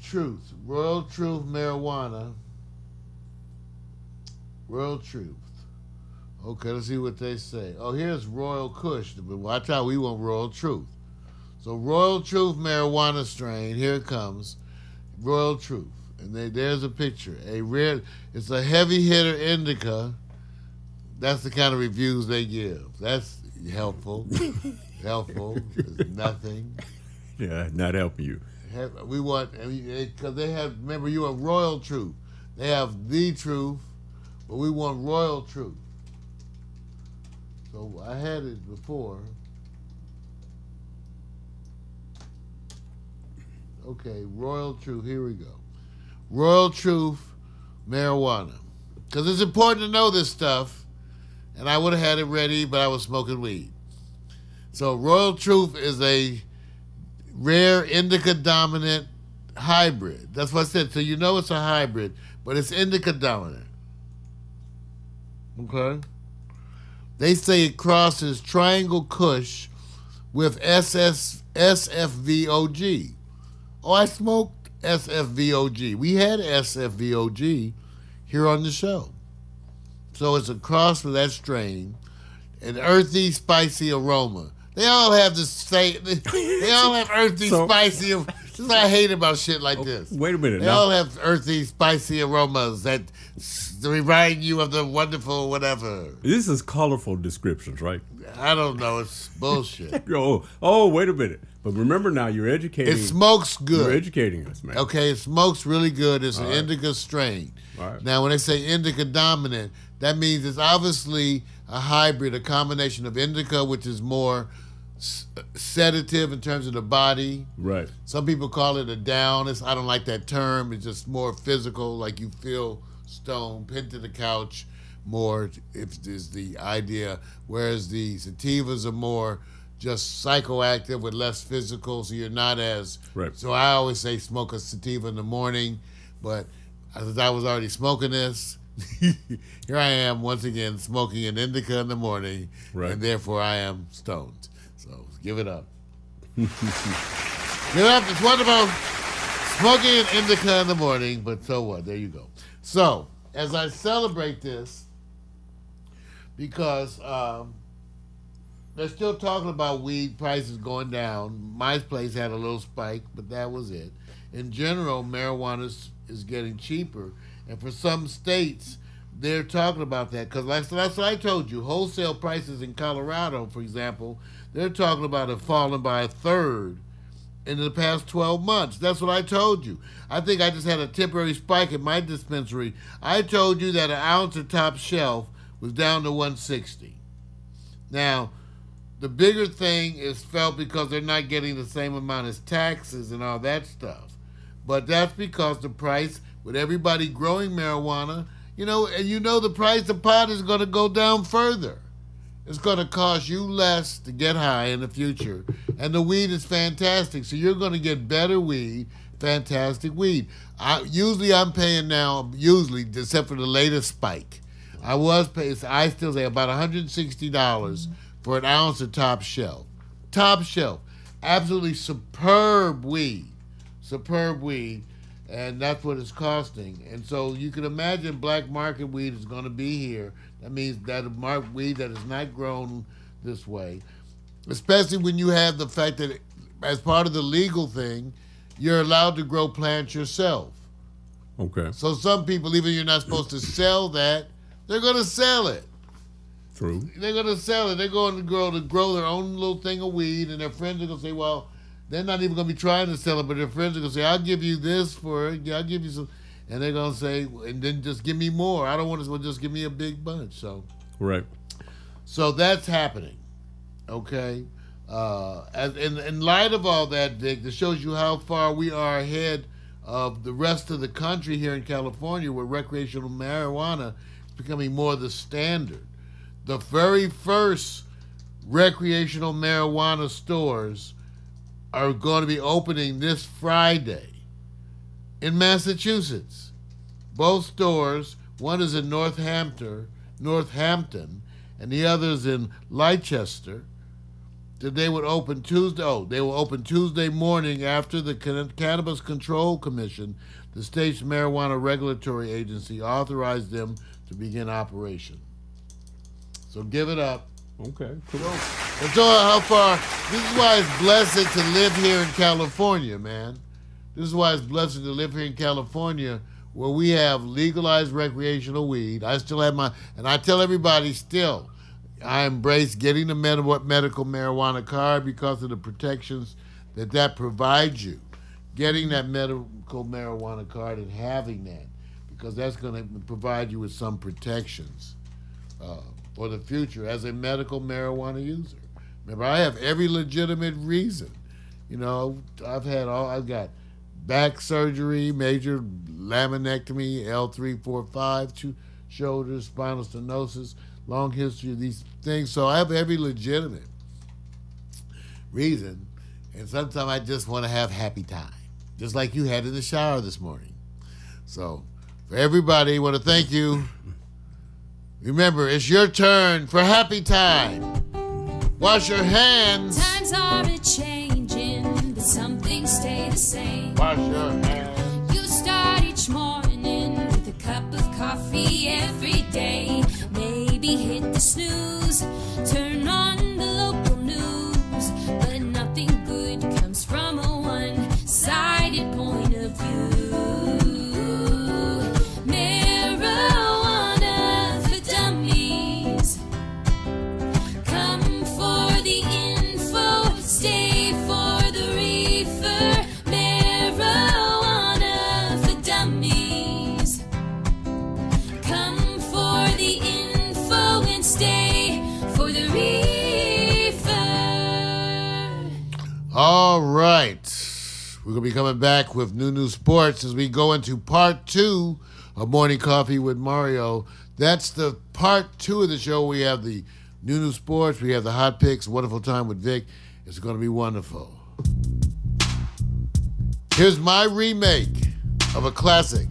truth. Royal Truth marijuana. Royal Truth. Okay, let's see what they say. Oh, here's Royal Kush. But watch out, we want Royal Truth. So Royal Truth marijuana strain. Here it comes. Royal Truth. And there's a picture. It's a heavy hitter indica. That's the kind of reviews they give. That's helpful. Helpful. It's nothing. Yeah, not helping you. We want, because they have, remember, you are Royal Truth. They have the truth, but we want Royal Truth. So I had it before. Okay, Royal Truth, here we go. Royal Truth marijuana. Because it's important to know this stuff, and I would have had it ready, but I was smoking weed. So Royal Truth is a rare indica dominant hybrid. That's what I said. So you know it's a hybrid, but it's indica dominant. Okay? They say it crosses Triangle Kush with SFVOG. Oh, I smoked SFVOG. We had SFVOG here on the show. So it's a cross with that strain. An earthy, spicy aroma. They all have the same. They all have earthy, spicy. This is what I hate about shit like this. Wait a minute. They all have earthy, spicy aromas that remind you of the wonderful whatever. This is colorful descriptions, right? I don't know. It's bullshit. Oh, wait a minute. But remember now, you're educating. It smokes good. You're educating us, man. Okay, it smokes really good. It's an indica strain. All right. Now, when they say indica dominant, that means it's obviously a hybrid, a combination of indica, which is more sedative in terms of the body. Right. Some people call it a down. I don't like that term. It's just more physical, like you feel stoned, pinned to the couch more, if is the idea. Whereas the sativas are more just psychoactive with less physical, so you're not as... Right. So I always say smoke a sativa in the morning, but as I was already smoking this, here I am once again smoking an indica in the morning, right. And therefore I am stoned. So give it up. Give it up. It's wonderful. Smoking an indica in the morning, but so what? There you go. So as I celebrate this, because they're still talking about weed prices going down. My place had a little spike, but that was it. In general, marijuana is getting cheaper. And for some states, they're talking about that. Because that's what I told you. Wholesale prices in Colorado, for example, they're talking about it falling by a third in the past 12 months. That's what I told you. I think I just had a temporary spike in my dispensary. I told you that an ounce of top shelf was down to $160. Now, the bigger thing is felt because they're not getting the same amount as taxes and all that stuff. But that's because the price, with everybody growing marijuana, and the price of pot is going to go down further. It's going to cost you less to get high in the future. And the weed is fantastic. So you're going to get better weed, fantastic weed. Usually I'm paying now, except for the latest spike. I still say about $160 for an ounce of top shelf. Top shelf. Absolutely superb weed. Superb weed. And that's what it's costing. And so you can imagine black market weed is going to be here. That means that a weed that is not grown this way. Especially when you have the fact that as part of the legal thing, you're allowed to grow plants yourself. Okay. So some people, even you're not supposed to sell that, they're going to sell it. True. They're going to sell it. They're going to grow their own little thing of weed, and their friends are going to say, well, they're not even going to be trying to sell it, but their friends are going to say, I'll give you this for it. Yeah, I'll give you some. And they're going to say, and then just give me more. I don't want to just give me a big bunch. So, right. So that's happening. Okay. In light of all that, Dick, this shows you how far we are ahead of the rest of the country here in California, where recreational marijuana is becoming more the standard. The very first recreational marijuana stores are going to be opening this Friday in Massachusetts. Both stores, one is in Northampton, and the other is in Leicester. They would open Tuesday. They will open Tuesday morning after the Cannabis Control Commission, the state's marijuana regulatory agency, authorized them to begin operation. So give it up. Okay, cool. And so how far, this is why it's blessed to live here in California, man. This is why it's blessed to live here in California, where we have legalized recreational weed. I still have and I tell everybody still, I embrace getting the medical marijuana card because of the protections that provides you. getting that medical marijuana card and having that, because that's going to provide you with some protections for the future as a medical marijuana user. Remember, I have every legitimate reason. You know, I've got back surgery, major laminectomy, L3, 4, 5, two shoulders, spinal stenosis, long history of these things. So I have every legitimate reason. And sometimes I just want to have happy time, just like you had in the shower this morning. So for everybody, I want to thank you. Remember, it's your turn for happy time. Wash your hands. Times are a-changing, but some things stay the same. Wash your hands. You start each morning with a cup of coffee every day. Maybe hit the snooze, turn on the local news, but nothing good comes from a one-sided point of view. Marijuana for dummies. Come for the info, stay for the reefer. Marijuana for dummies. Come for the info and stay for the reefer. All right. We're going to be coming back with new sports as we go into part 2 of Morning Coffee with Mario. That's the part 2 of the show. We have the new sports. We have the hot picks. Wonderful time with Vic. It's going to be wonderful. Here's my remake of a classic.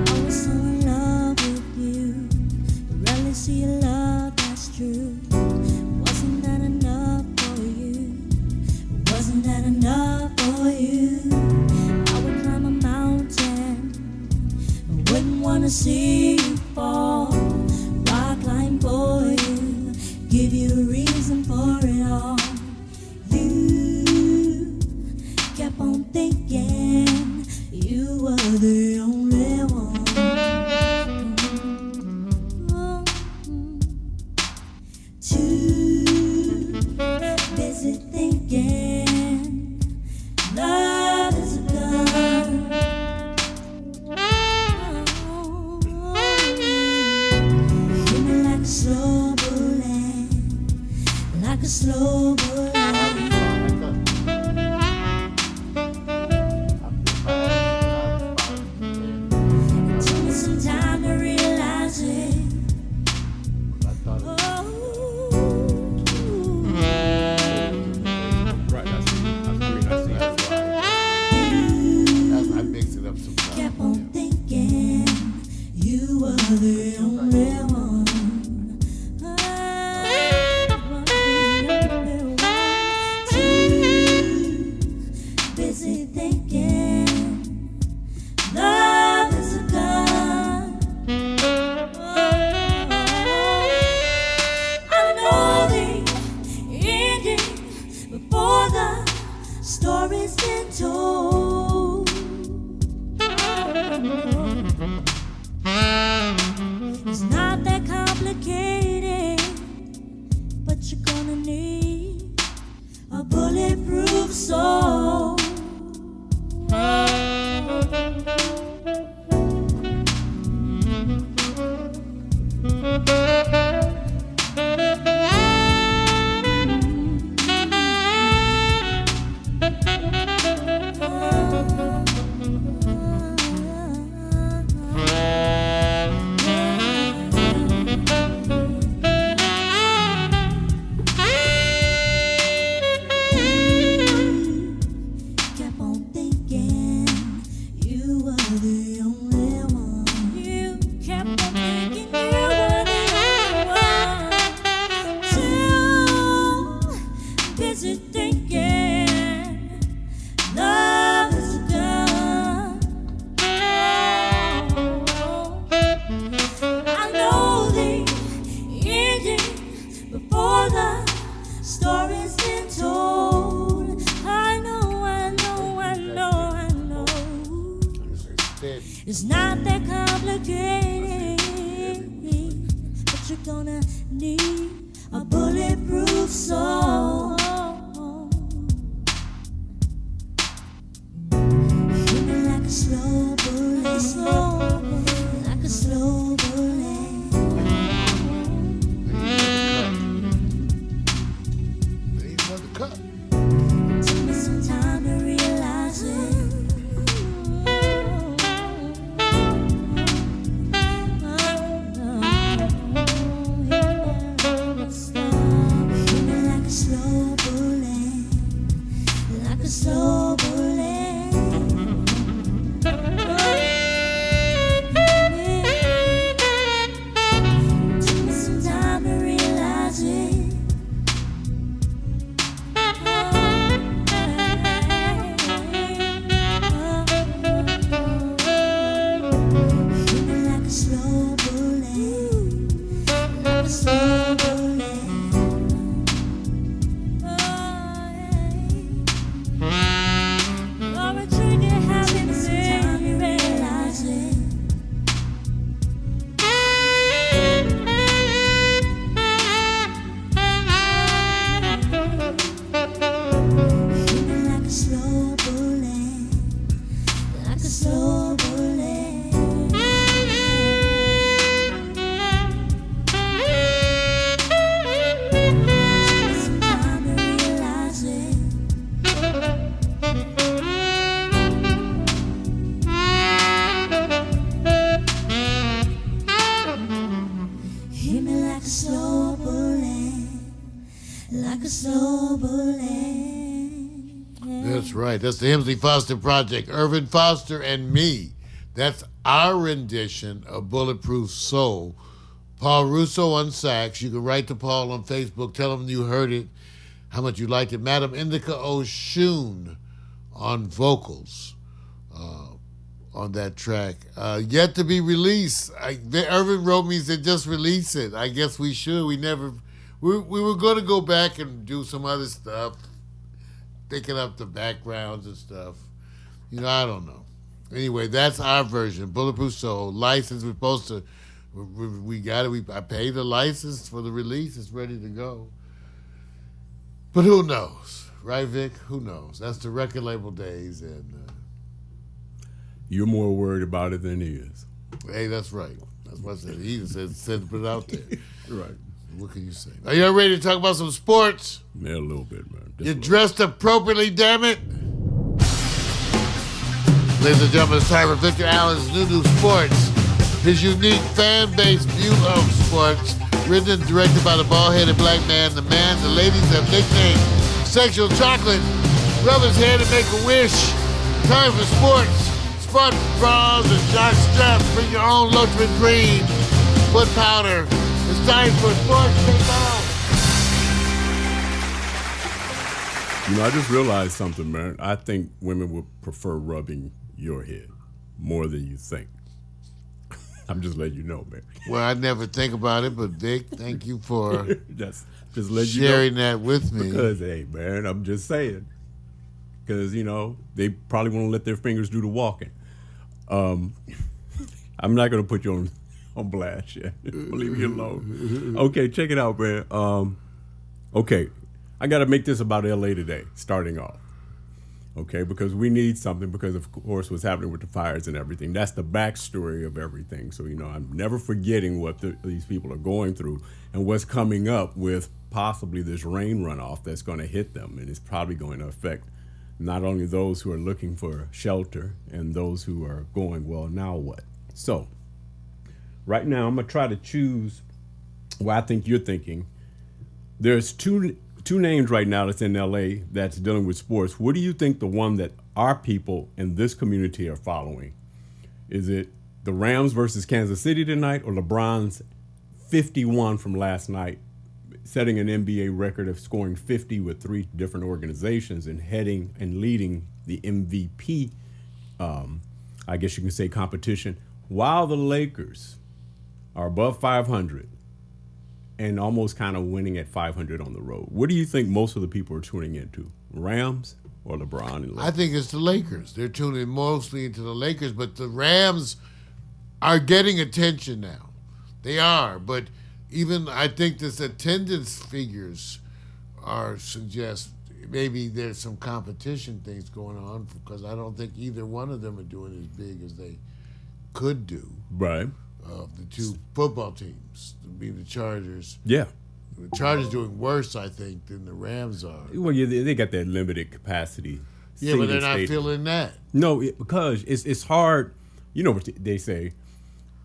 I was so in love with you. Rarely see a love that's true. Wasn't that enough for you? Wasn't that enough for you? I would climb a mountain. I wouldn't wanna see you fall. Rock climb for you. Give you a reason for it all. You kept on thinking you were the only one. Too busy thinking love is a gun. Hit me like a slow bullet, like a slow bullet. It took me some time to realize it. Right, I see. I mix it up sometimes. Kept on thinking you were the only one. Too busy thinking love is a gun. I know the ending before the story's been told. It's not that complicated, but you're gonna need a bulletproof soul. It's not that complicated, but you're gonna need a bulletproof soul. Hit me like a slow bullet, like a slow bullet. They ain't another cut. Took me some time to realize it. Hit me like a slow bullet, like a slow bullet. Took me some time to realize it. Hit me like a slow bullet, like a slow bullet. Oh, a trigger happens when you realize it. Hit me like a slow bullet, like a slow bullet. Took me some time to realize it. Hit me like a slow bullet, like a slow bullet. That's right. That's the Hemsley Foster Project. Irvin Foster and me. That's our rendition of Bulletproof Soul. Paul Russo on sax. You can write to Paul on Facebook. Tell him you heard it, how much you liked it. Madam Indica O'Shun on vocals on that track. Yet to be released. Irvin wrote me and said, just release it. I guess we should. We were going to go back and do some other stuff, thinking up the backgrounds and stuff. You know, I don't know. Anyway, that's our version. Bulletproof Soul. License. We're supposed to. We got it. I paid the license for the release. It's ready to go. But who knows, right, Vic? Who knows? That's the record label days, and You're more worried about it than he is. hey, that's right. That's what I said. He just said put it out there. Right. What can you say? Are you ready to talk about some sports? Yeah, a little bit, man. Just You a little. dressed appropriately, damn it. Ladies and gentlemen, it's time for Victor Allen's New Sports. His unique fan-based view of sports, written and directed by the bald-headed black man, the ladies have nicknamed Sexual Chocolate. Rub his head and make a wish. Time for sports. Sport bras and jock straps. Bring your own Loachman cream. Foot powder. It's time for sports. Take off. You know, I just realized something, man. I think women would prefer rubbing your head more than you think. I'm just letting you know, man. Well, I never think about it, but Vic, thank you for just let you know. sharing that with me. Because, hey, man, I'm just saying. Because, you know, they probably won't let their fingers do the walking. I'm not going to put you on blast yet. I'll leave you alone. Okay, check it out, man. Okay, I got to make this about L.A. today, starting off. Okay, because we need something because, of course, what's happening with the fires and everything. That's the backstory of everything. So, you know, I'm never forgetting what these people are going through and what's coming up with possibly this rain runoff that's going to hit them. And it's probably going to affect not only those who are looking for shelter and those who are going, well, now what? So, right now, I'm going to try to choose what I think you're thinking. There's two names right now that's in LA that's dealing with sports. What do you think the one that our people in this community are following? Is it the Rams versus Kansas City tonight or LeBron's 51 from last night, setting an NBA record of scoring 50 with 3 different organizations and heading and leading the MVP, I guess you can say, competition, while the Lakers are above 500 and almost kind of winning at 500 on the road? What do you think most of the people are tuning into Rams or LeBron and I think it's the Lakers. They're tuning mostly into the Lakers, but the Rams are getting attention now. They are, but even I think this attendance figures suggest maybe there's some competition things going on because I don't think either one of them are doing as big as they could do. Right. The two football teams, being the Chargers. Yeah. The Chargers doing worse, I think, than the Rams are. Well, yeah, they got that limited capacity. Yeah, but they're not stadium. feeling that. No, because it's hard. You know what they say?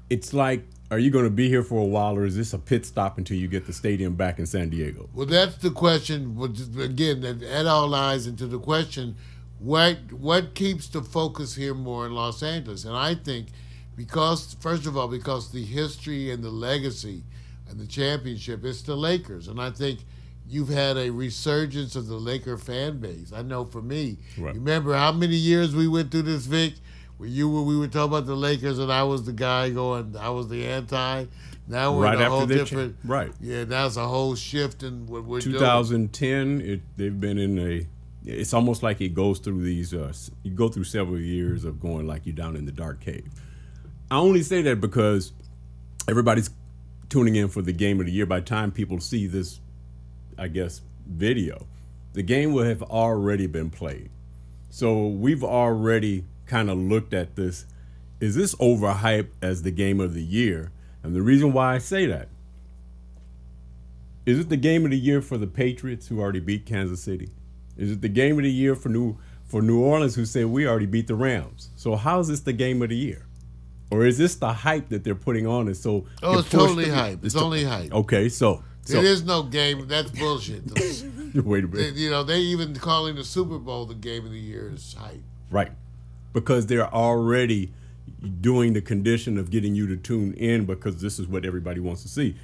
It's like, are you going to be here for a while, or is this a pit stop until you get the stadium back in San Diego? Well, that's the question. Again, that all lies into the question: what keeps the focus here more in Los Angeles? And I think because, first of all, because the history and the legacy and the championship, it's the Lakers, and I think you've had a resurgence of the Laker fan base. I know for me, Right. You remember how many years we went through this, Vic? Where we were talking about the Lakers, and I was the guy going, I was the anti. Now we're Right in a after whole their different. right. Yeah, now it's a whole shift in what we're doing. 2010, they've been in a. It's almost like it goes through these. You go through several years of going like you're down in the dark cave. I only say that because everybody's tuning in for the game of the year. By the time people see this, I guess, video, the game will have already been played. So we've already kind of looked at this. Is this overhyped as the game of the year? And the reason why I say that, is it the game of the year for the Patriots who already beat Kansas City? Is it the game of the year for New Orleans who said we already beat the Rams? So how is this the game of the year? Or is this the hype that they're putting on it? So Oh, it's totally hype. It's only hype. Okay, so There is no game. That's bullshit. wait a minute. They even calling the Super Bowl the game of the year is hype. Right. Because they're already doing the condition of getting you to tune in because this is what everybody wants to see.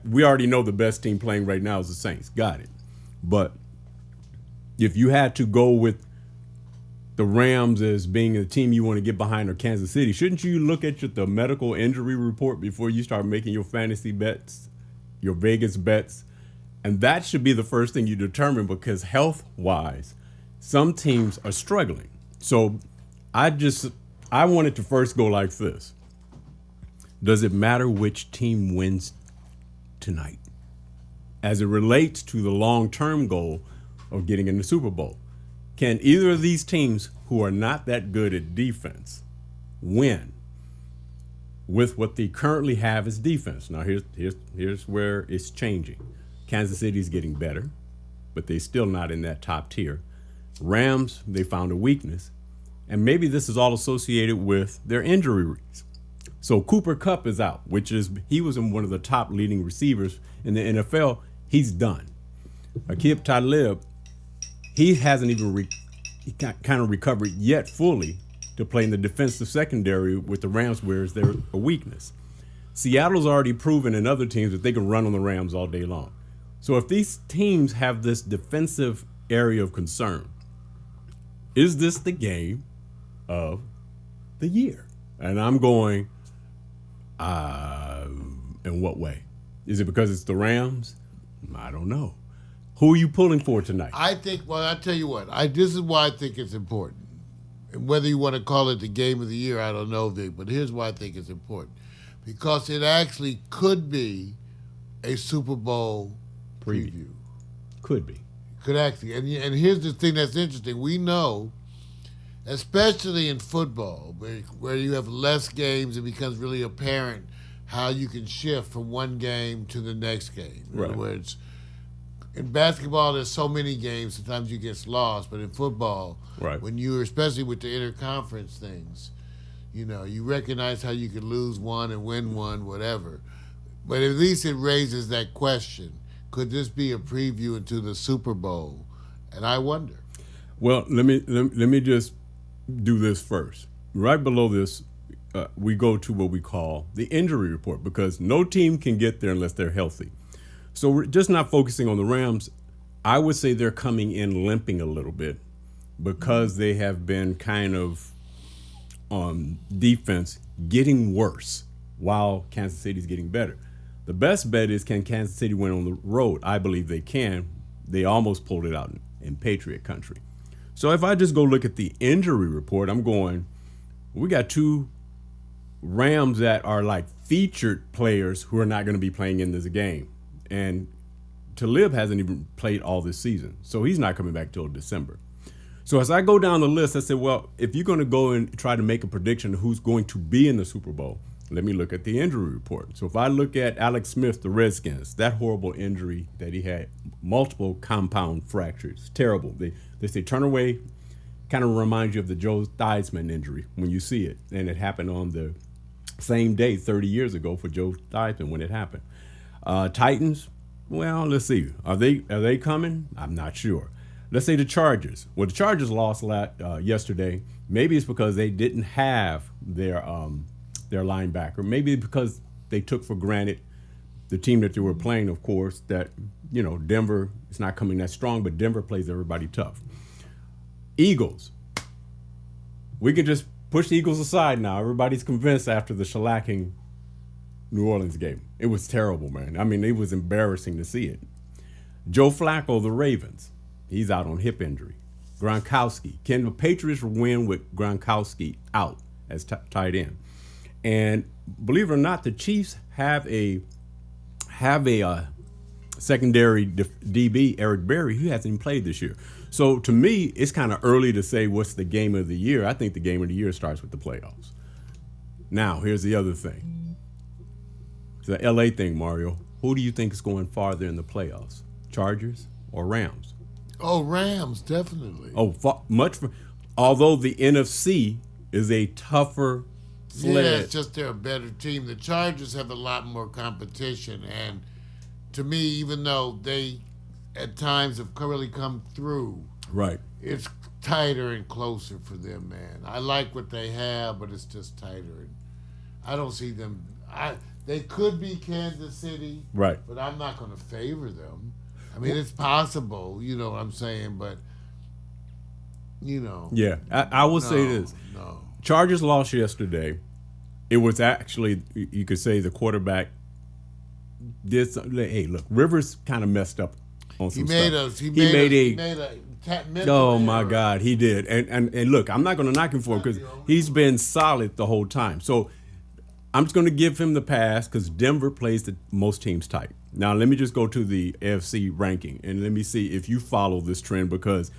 We already know the best team playing right now is the Saints. Got it. But if you had to go with the Rams as being the team you want to get behind or Kansas City, shouldn't you look at the medical injury report before you start making your fantasy bets, your Vegas bets? And that should be the first thing you determine because health-wise, some teams are struggling. So I wanted to first go like this. Does it matter which team wins tonight as it relates to the long-term goal of getting in the Super Bowl? Can either of these teams who are not that good at defense win with what they currently have as defense? Now here's where it's changing. Kansas City is getting better, but they're still not in that top tier. Rams, they found a weakness, and maybe this is all associated with their injuries. So Cooper Kupp is out, he was one of the top leading receivers in the NFL. He's done. Aqib Talib, he hasn't even kind of recovered yet fully to play in the defensive secondary with the Rams, whereas they're a weakness. Seattle's already proven in other teams that they can run on the Rams all day long. So if these teams have this defensive area of concern, is this the game of the year? And I'm going, in what way? Is it because it's the Rams? I don't know. Who are you pulling for tonight? I think, well, I'll tell you what. This is why I think it's important. And whether you want to call it the game of the year, I don't know, Vic, but here's why I think it's important. Because it actually could be a Super Bowl preview. Could be. Could actually. And here's the thing that's interesting. We know, especially in football, where you have less games, it becomes really apparent how you can shift from one game to the next game. In other words, in basketball, there's so many games, sometimes you get lost. But in football, when you're, especially with the interconference things, you recognize how you could lose one and win one, whatever. But at least it raises that question. Could this be a preview into the Super Bowl? And I wonder. Well, let me just do this first. Right below this, we go to what we call the injury report because no team can get there unless they're healthy. So we're just not focusing on the Rams. I would say they're coming in limping a little bit because they have been kind of on defense getting worse while Kansas City's getting better. The best bet is, can Kansas City win on the road? I believe they can. They almost pulled it out in Patriot country. So if I just go look at the injury report, I'm going, we got 2 Rams that are like featured players who are not going to be playing in this game. And Talib hasn't even played all this season, so he's not coming back till December. So as I go down the list, I said, well, if you're going to go and try to make a prediction of who's going to be in the Super Bowl, let me look at the injury report. So if I look at Alex Smith, the Redskins, that horrible injury that he had, multiple compound fractures, terrible. They say turn away, kind of reminds you of the Joe Theismann injury when you see it. And it happened on the same day 30 years ago for Joe Theismann when it happened. Titans, well, let's see. Are they coming? I'm not sure. Let's say the Chargers. Well, the Chargers lost yesterday. Maybe it's because they didn't have their linebacker. Maybe because they took for granted the team that they were playing, of course, that, Denver is not coming that strong, but Denver plays everybody tough. Eagles. We can just push the Eagles aside now. Everybody's convinced after the shellacking New Orleans game. It was terrible, man. I mean, it was embarrassing to see it. Joe Flacco, the Ravens. He's out on hip injury. Gronkowski. Can the Patriots win with Gronkowski out as tight end? And believe it or not, the Chiefs have a secondary DB, Eric Berry, who hasn't even played this year. So to me, it's kind of early to say what's the game of the year. I think the game of the year starts with the playoffs. Now, here's the other thing. The LA thing, Mario. Who do you think is going farther in the playoffs? Chargers or Rams? Oh, Rams, definitely. Oh, although the NFC is a tougher sled. Yeah, it's just they're a better team. The Chargers have a lot more competition, and to me, even though they at times have really come through, right, it's tighter and closer for them, man. I like what they have, but it's just tighter. And I don't see them. They could be Kansas City, right, but I'm not going to favor them. I mean, it's possible, you know what I'm saying, but, Yeah, I will say this. No. Chargers lost yesterday. It was actually, you could say, the quarterback did something. Hey, look, Rivers kind of messed up on some stuff. He made a oh, my God, he did. And look, I'm not going to knock him for it because he's been solid the whole time. So I'm just going to give him the pass because Denver plays the most teams tight. Now, let me just go to the AFC ranking, and let me see if you follow this trend because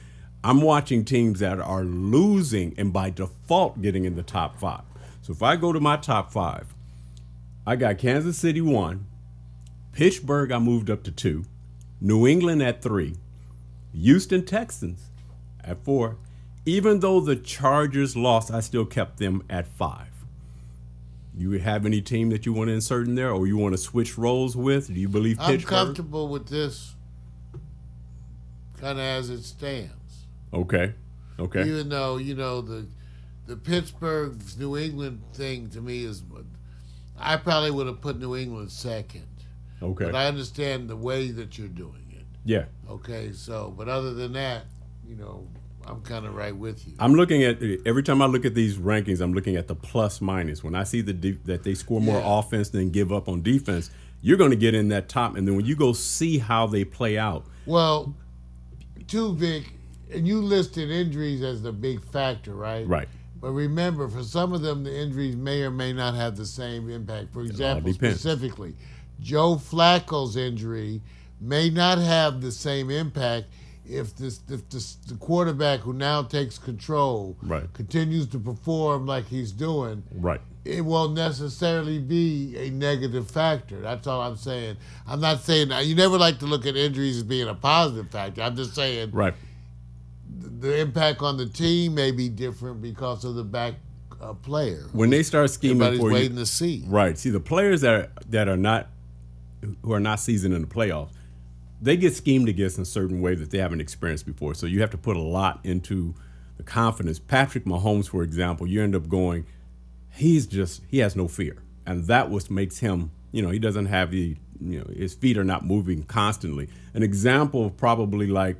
I'm watching teams that are losing and by default getting in the top 5. So if I go to my top 5, I got Kansas City 1, Pittsburgh I moved up to 2, New England at 3, Houston Texans at 4. Even though the Chargers lost, I still kept them at 5. You have any team that you want to insert in there or you want to switch roles with? Do you believe Pittsburgh? I'm comfortable with this kind of as it stands. Okay. Even though, the Pittsburgh New England thing to me is, I probably would have put New England second. Okay. But I understand the way that you're doing it. Yeah. Okay, so, but other than that, I'm kind of right with you. I'm looking at, every time I look at these rankings, I'm looking at the plus minus. When I see that they score more offense than give up on defense, you're going to get in that top. And then when you go see how they play out. Well, too big, and you listed injuries as the big factor, right? Right. But remember, for some of them, the injuries may or may not have the same impact. For example, specifically, Joe Flacco's injury may not have the same impact if the quarterback who now takes control continues to perform like he's doing. Right. It won't necessarily be a negative factor. That's all I'm saying. I'm not saying you never like to look at injuries as being a positive factor. I'm just saying the impact on the team may be different because of the back player. When they start scheming everybody's for you, waiting to see. Right. See, the players that are not who are not seasoned in the playoffs, they get schemed against in a certain way that they haven't experienced before. So you have to put a lot into the confidence. Patrick Mahomes, for example, you end up going, he has no fear. And that what makes him, he doesn't have his feet are not moving constantly. An example of probably like,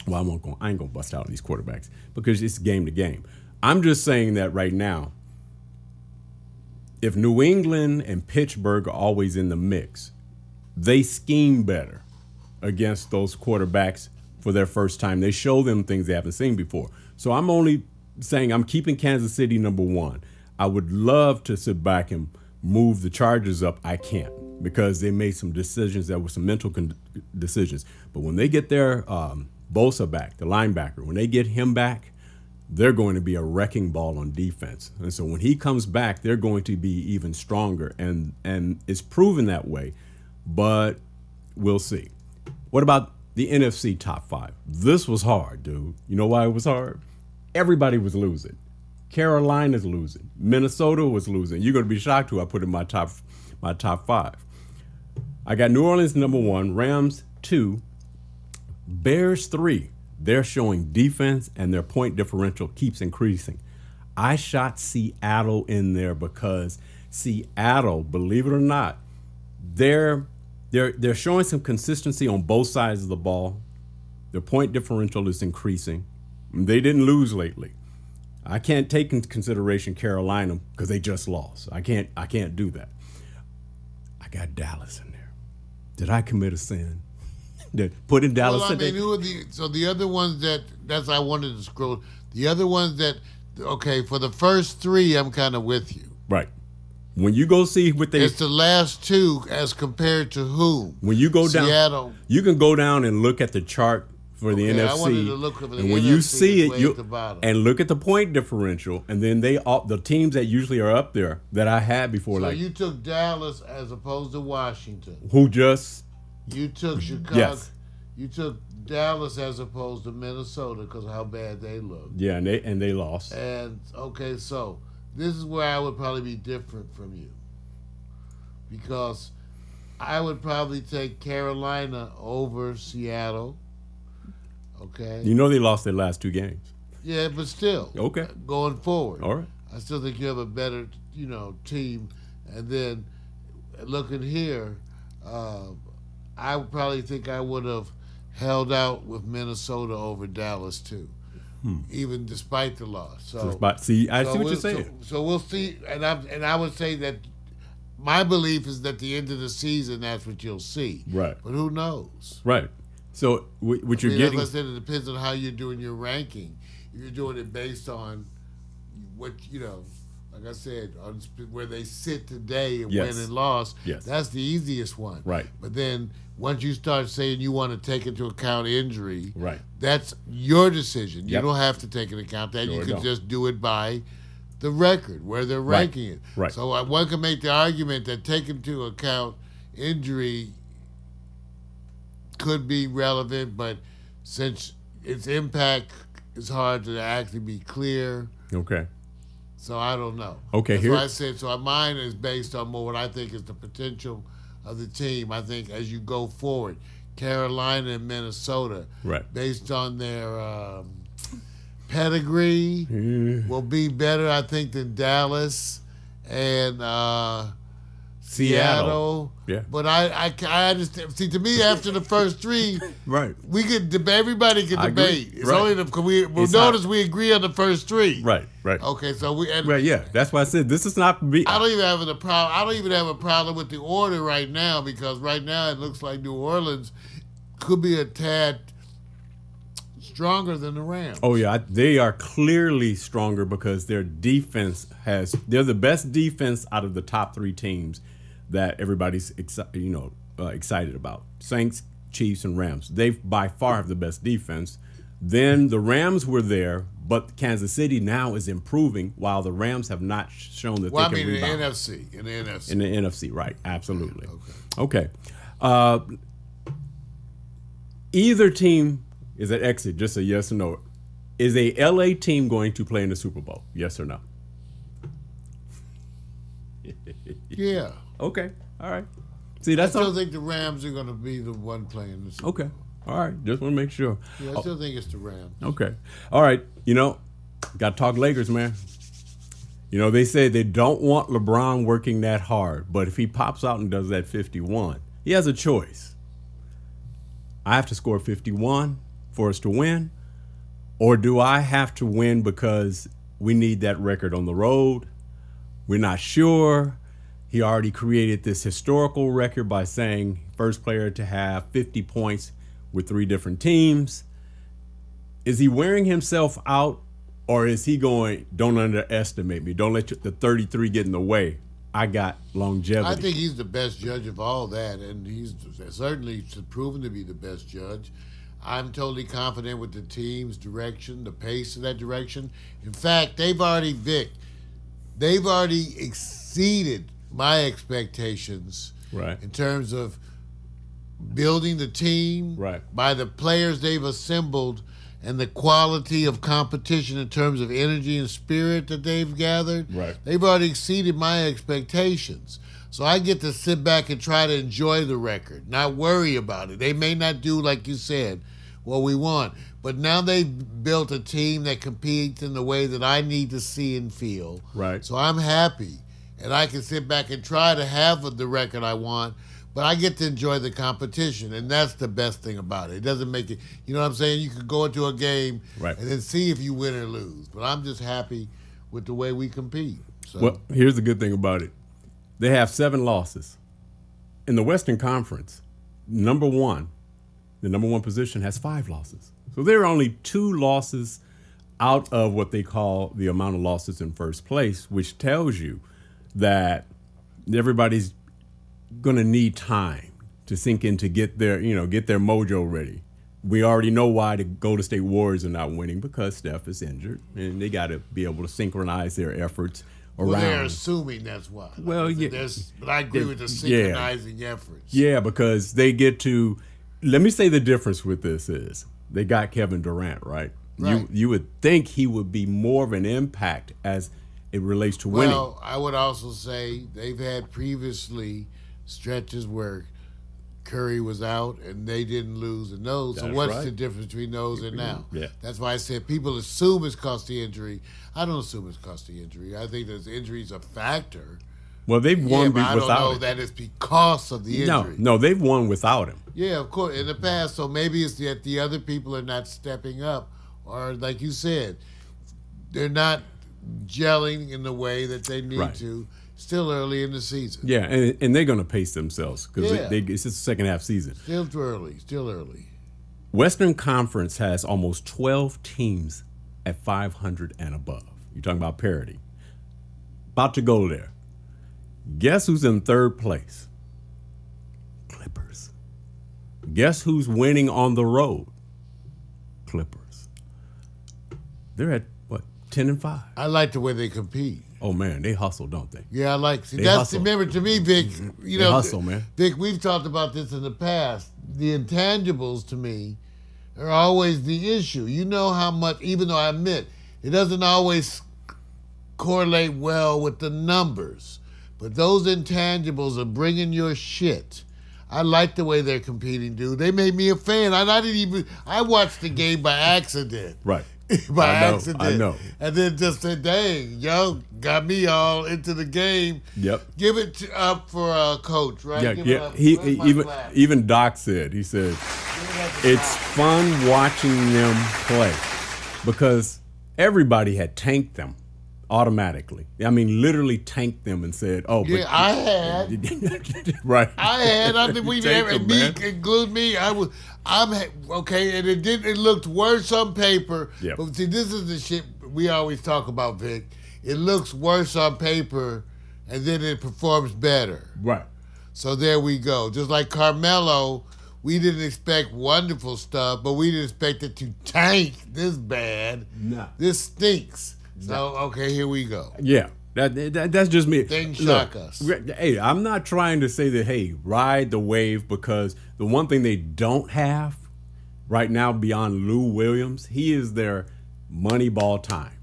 well, I ain't gonna bust out these quarterbacks because it's game to game. I'm just saying that right now, if New England and Pittsburgh are always in the mix, they scheme better against those quarterbacks for their first time. They show them things they haven't seen before. So I'm only saying I'm keeping Kansas City number one. I would love to sit back and move the Chargers up. I can't because they made some decisions that were some mental decisions. But when they get their Bosa back, the linebacker, when they get him back, they're going to be a wrecking ball on defense. And so when he comes back, they're going to be even stronger. And it's proven that way, but we'll see. What about the NFC top five? This was hard, dude. You know why it was hard? Everybody was losing. Carolina's losing. Minnesota was losing. You're going to be shocked who I put in my top five. I got New Orleans number one, Rams 2, Bears 3. They're showing defense and their point differential keeps increasing. I shot Seattle in there because Seattle, believe it or not, they're showing some consistency on both sides of the ball. Their point differential is increasing. They didn't lose lately. I can't take into consideration Carolina because they just lost. I can't do that. I got Dallas in there. Did I commit a sin? Putting Dallas Well, I in there? mean, who are the other ones that's I wanted to scroll. The other ones that, okay, for the first three, I'm kind of with you. Right. When you go see what they... It's the last two as compared to whom? When you go down... Seattle. You can go down and look at the chart for the NFC. I wanted to look at the and when NFC you see is it, way you at the bottom. and look at the point differential, and then the teams that usually are up there that I had before, So like you took Dallas as opposed to Washington. who just... You took Chicago. Yes. You took Dallas as opposed to Minnesota because of how bad they look. Yeah, and they lost. And okay, so this is where I would probably be different from you, because I would probably take Carolina over Seattle. Okay. You know they lost their last two games. Yeah, but still. Okay. Going forward. All right. I still think you have a better, team. And then looking here, I would probably think I would have held out with Minnesota over Dallas too, even despite the loss. So, I see what you're saying. So we'll see, and I would say that my belief is that at the end of the season, that's what you'll see. Right. But who knows? Right. So what you're I mean, getting... Like I said, it depends on how you're doing your ranking. If you're doing it based on what, like I said, on where they sit today and Yes. win and lost, Yes. that's the easiest one. Right. But then once you start saying you want to take into account injury, Right. that's your decision. You Yep. don't have to take into account that. Sure You can don't. just do it by the record, where they're ranking it. Right. So one can make the argument that taking into account injury could be relevant, but since its impact is hard to actually be clear, Okay. so I don't know. Okay, That's here- why I said, so mine is based on more what I think is the potential of the team. I think as you go forward, Carolina and Minnesota, Right. based on their pedigree, will be better, I think, than Dallas and Seattle. Yeah. But I understand. See, to me, after the first three, Right. we could everybody can I agree. debate. It's Right. only we'll It's notice we agree on the first three. Right. Right. Okay, so Right. Yeah. That's why I said this is not me. I don't even have a problem. I don't even have a problem with the order right now, because right now it looks like New Orleans could be a tad stronger than the Rams. Oh yeah, they are clearly stronger because their defense they're the best defense out of the top three teams that everybody's excited about. Saints, Chiefs, and Rams. They by far have the best defense. Then the Rams were there, but Kansas City now is improving while the Rams have not shown that Well, they I can mean, rebound. in the NFC. In the NFC, right? Absolutely. Okay. Either team is at exit. Just a yes or no. Is a LA team going to play in the Super Bowl? Yes or no? Yeah. Okay. All right. See, I that's still all. think the Rams are going to be the one playing the Super Okay. Bowl. All right. Just want to make sure. Yeah, I still think it's the Rams. Okay. All right. Got to talk Lakers, man. They say they don't want LeBron working that hard, but if he pops out and does that 51, he has a choice. I have to score 51 for us to win, or do I have to win because we need that record on the road? We're not sure. He already created this historical record by saying first player to have 50 points with three different teams. Is he wearing himself out, or is he going, don't underestimate me, don't let the 33 get in the way, I got longevity? I think he's the best judge of all that, and he's certainly proven to be the best judge. I'm totally confident with the team's direction, the pace of that direction. In fact, they've already exceeded my expectations Right. in terms of building the team, Right. by the players they've assembled and the quality of competition in terms of energy and spirit that they've gathered. Right. They've already exceeded my expectations. So I get to sit back and try to enjoy the record, not worry about it. They may not do, like you said, what we want, but now they've built a team that competes in the way that I need to see and feel. Right. So I'm happy, and I can sit back and try to have the record I want, but I get to enjoy the competition, and that's the best thing about it. It doesn't make it, you know what I'm saying? You could go into a game Right. and then see if you win or lose, but I'm just happy with the way we compete. So. Well, here's the good thing about it. They have 7 losses. In the Western Conference, the number one position has 5 losses. So there are only 2 losses out of what they call the amount of losses in first place, which tells you that everybody's going to need time to sink in to get their mojo ready. We already know why the Golden State Warriors are not winning, because Steph is injured, and they got to be able to synchronize their efforts around. Well, they're assuming that's why. Well, yeah. But I agree with the synchronizing efforts. Yeah, because they get to. Let me say the difference with this is they got Kevin Durant, right? Right. You would think he would be more of an impact as it relates to winning. Well, I would also say they've had previously stretches where Curry was out and they didn't lose in those. So That's what's right. the difference between those and now? Yeah. That's why I said people assume it's cost the injury. I don't assume it's cost the injury. I think that injury's a factor. Well, they've won but I don't without know him. that it's because of the injury. No, they've won without him. Yeah, of course, in the past. So maybe it's that the other people are not stepping up, or like you said, they're not gelling in the way that they need Right. to. Still early in the season. Yeah, and they're going to pace themselves because Yeah. it's just the second half season. Still too early. Still early. Western Conference has almost 12 teams at 500 and above. You're talking about parity. About to go there. Guess who's in third place? Clippers. Guess who's winning on the road? Clippers. They're at, 10-5? I like the way they compete. Oh, man, they hustle, don't they? Yeah, I like. See, They that's hustle. remember to me, Vic. You They know, hustle, man. Vic, we've talked about this in the past. The intangibles to me are always the issue. You know how much, even though I admit it doesn't always correlate well with the numbers, but those intangibles are bringing your shit. I like the way they're competing, dude. They made me a fan. I watched the game by accident. Right. By I know, accident. I know. And then just said, dang, yo, got me all into the game. Yep. Give it up for Coach, right? Yeah, Give it yeah. up. He Where's my even clap? even Doc said, he said, it's fun watching them play because everybody had tanked them automatically. I mean, literally tanked them and said, "Oh, Yeah, but I had. right." I think we Take and them, me man. include me. I'm okay, and it looked worse on paper. Yeah. But see, this is the shit we always talk about, Vic. It looks worse on paper, and then it performs better. Right. So there we go. Just like Carmelo, we didn't expect wonderful stuff, but we didn't expect it to tank this bad. No. This stinks. So, okay, here we go. Yeah. That's just me. Things Look, shock us. Hey, I'm not trying to say that, hey, ride the wave, because the one thing they don't have right now beyond Lou Williams, he is their money ball time.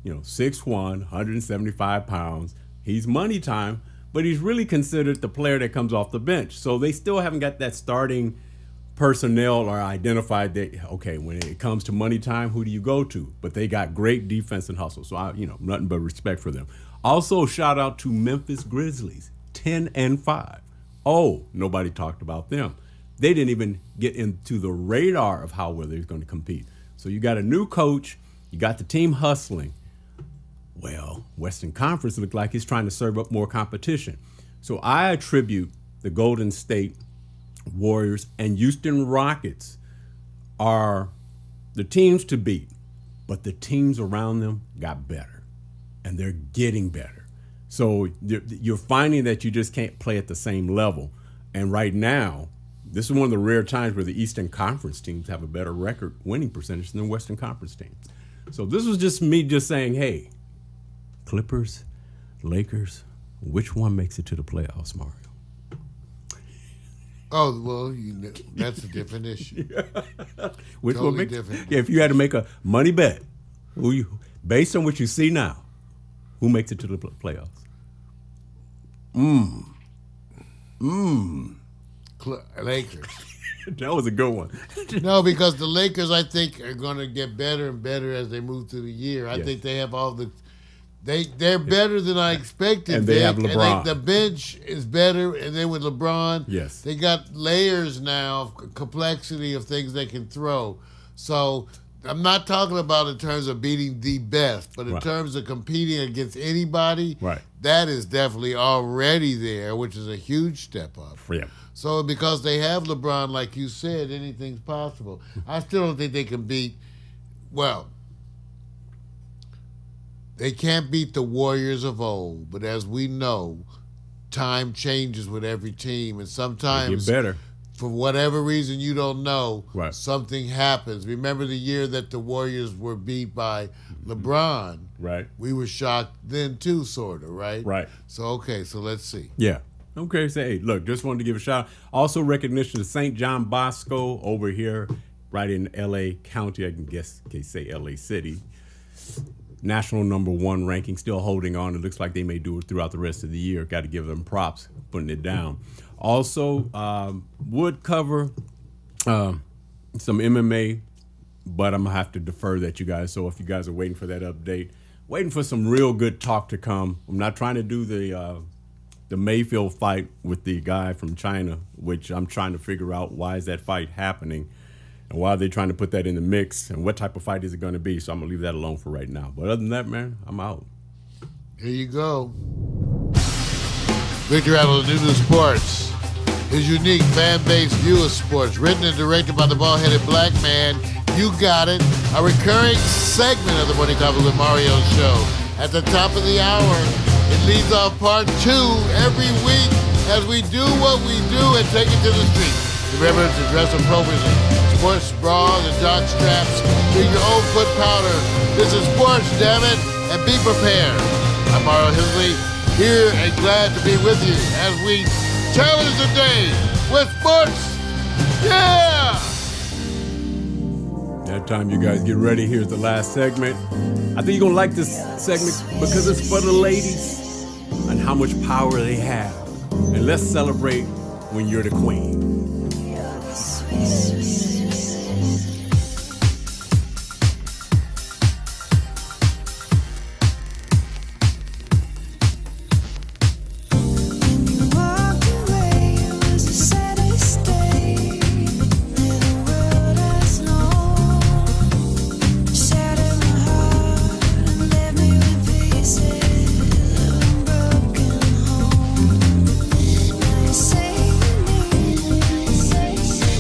6'1", 175 pounds. He's money time, but he's really considered the player that comes off the bench. So they still haven't got that starting personnel or identified that, okay, when it comes to money time, who do you go to? But they got great defense and hustle. So, nothing but respect for them. Also, shout out to Memphis Grizzlies, 10-5. Oh, nobody talked about them. They didn't even get into the radar of how well they're going to compete. So you got a new coach, you got the team hustling. Well, Western Conference looked like it's trying to serve up more competition. So I attribute the Golden State Warriors and Houston Rockets are the teams to beat, but the teams around them got better, and they're getting better. So you're finding that you just can't play at the same level. And right now, this is one of the rare times where the Eastern Conference teams have a better record winning percentage than the Western Conference teams. So this was just me just saying, hey, Clippers, Lakers, which one makes it to the playoffs, Mario? Oh, well, that's a different issue. Which Totally one makes different. Yeah, if you had to make a money bet, based on what you see now, who makes it to the playoffs? Lakers. That was a good one. No, because the Lakers, I think, are going to get better and better as they move through the year. I Yes. think they have all the. They're better than I expected. And they have Vic, LeBron. And the bench is better, and then with LeBron, Yes. they got layers now of complexity of things they can throw. So I'm not talking about in terms of beating the best, but in Right. terms of competing against anybody, Right. that is definitely already there, which is a huge step up. Yeah. So because they have LeBron, like you said, anything's possible. I still don't think they can beat, well, they can't beat the Warriors of old, but as we know, time changes with every team, and They sometimes get better. for whatever reason you don't know, Right. something happens. Remember the year that the Warriors were beat by LeBron? Right. We were shocked then too, sort of, right? Right. So, okay, so let's see. Yeah. Okay, so hey, look, just wanted to give a shout out. Also recognition to St. John Bosco over here, right in LA County, I can say LA City. National #1 ranking, still holding on. It looks like they may do it throughout the rest of the year. Got to give them props, putting it down. Also, would cover some MMA, but I'm going to have to defer that, you guys. So if you guys are waiting for that update, waiting for some real good talk to come. I'm not trying to do the Mayfield fight with the guy from China, which I'm trying to figure out why is that fight happening and why are they trying to put that in the mix and what type of fight is it going to be. So I'm going to leave that alone for right now. But other than that, man, I'm out. Here you go. Victor Adler, New Sports. His unique fan-based view of sports, written and directed by the bald-headed black man. You got it. A recurring segment of the Morning Coffee with Mario show. At the top of the hour, it leads off part 2 every week as we do what we do and take it to the street. Remember to dress appropriately. Sports bras and jock straps. Bring your own foot powder. This is sports, damn it, and be prepared. I'm Mario Hisley, here and glad to be with you as we challenge the day with sports. Yeah! That time, you guys get ready. Here's the last segment. I think you're going to like this segment because it's for the ladies and how much power they have. And let's celebrate when you're the queen.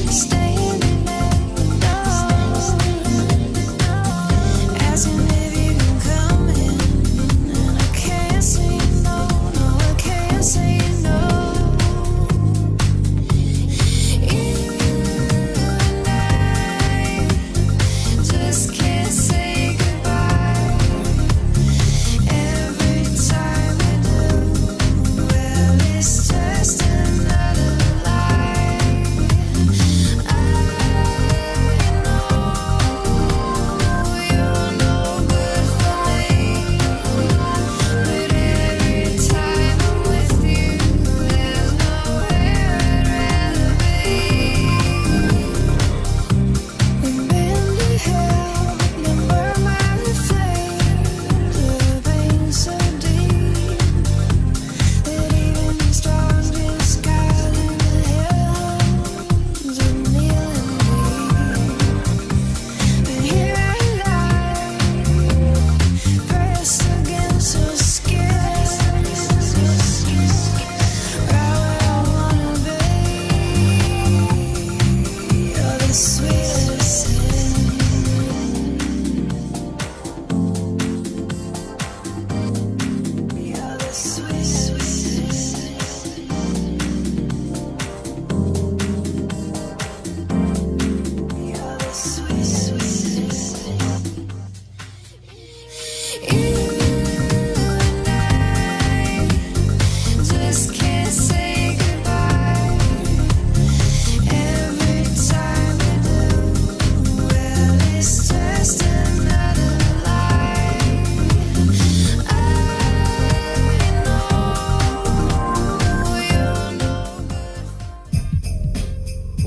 Staying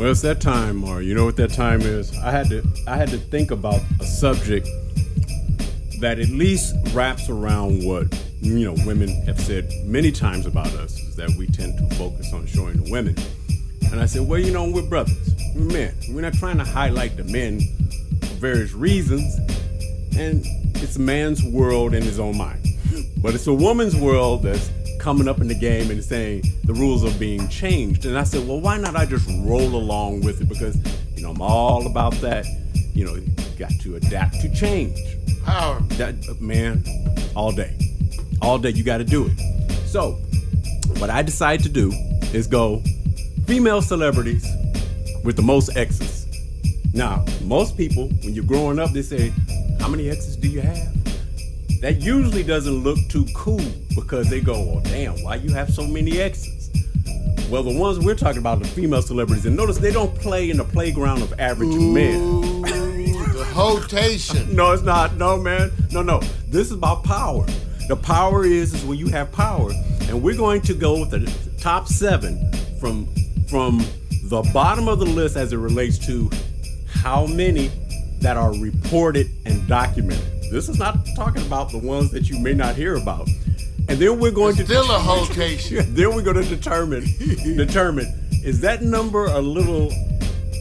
Well, it's that time, Mar. You know what that time is? I had to think about a subject that at least wraps around what women have said many times about us, is that we tend to focus on showing the women. And I said, well, we're brothers, we're men. We're not trying to highlight the men for various reasons. And it's a man's world in his own mind. But it's a woman's world that's coming up in the game and saying the rules are being changed. And I said, well, why not I just roll along with it? Because, I'm all about that. You got to adapt to change. Power. That, man, all day. All day, you got to do it. So, what I decided to do is go female celebrities with the most exes. Now, most people, when you're growing up, they say, how many exes do you have? That usually doesn't look too cool because they go, oh, damn, why you have so many exes? Well, the ones we're talking about, the female celebrities, and notice they don't play in the playground of average men. The rotation. No, it's not. No, man. No. This is about power. The power is when you have power. And we're going to go with the top 7 from the bottom of the list as it relates to how many that are reported and documented. This is not talking about the ones that you may not hear about. And then we're going to still a rotation. Then we're going to determine is that number a little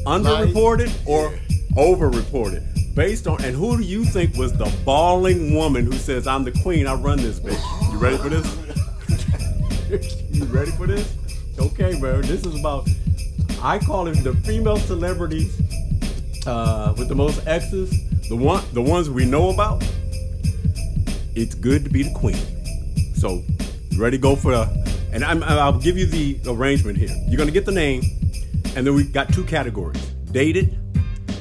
underreported or overreported? Based on, and who do you think was the bawling woman who says, I'm the queen, I run this bitch? You ready for this? You ready for this? Okay, man. This is about, I call it the female celebrities with the most exes, the ones we know about. It's good to be the queen. So, you ready to go for and I'll give you the arrangement here. You're going to get the name, and then we got 2 categories, dated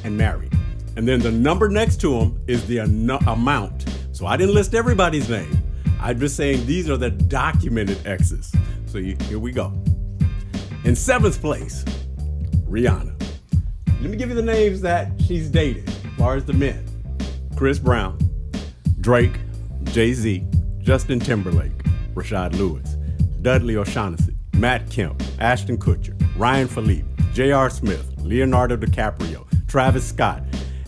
and married. And then the number next to them is the amount. So I didn't list everybody's name. I'm just saying these are the documented exes. So here we go. In 7th place, Rihanna. Let me give you the names that she's dated, as far as the men. Chris Brown, Drake, Jay-Z, Justin Timberlake, Rashad Lewis, Dudley O'Shaughnessy, Matt Kemp, Ashton Kutcher, Ryan Philippe, J.R. Smith, Leonardo DiCaprio, Travis Scott,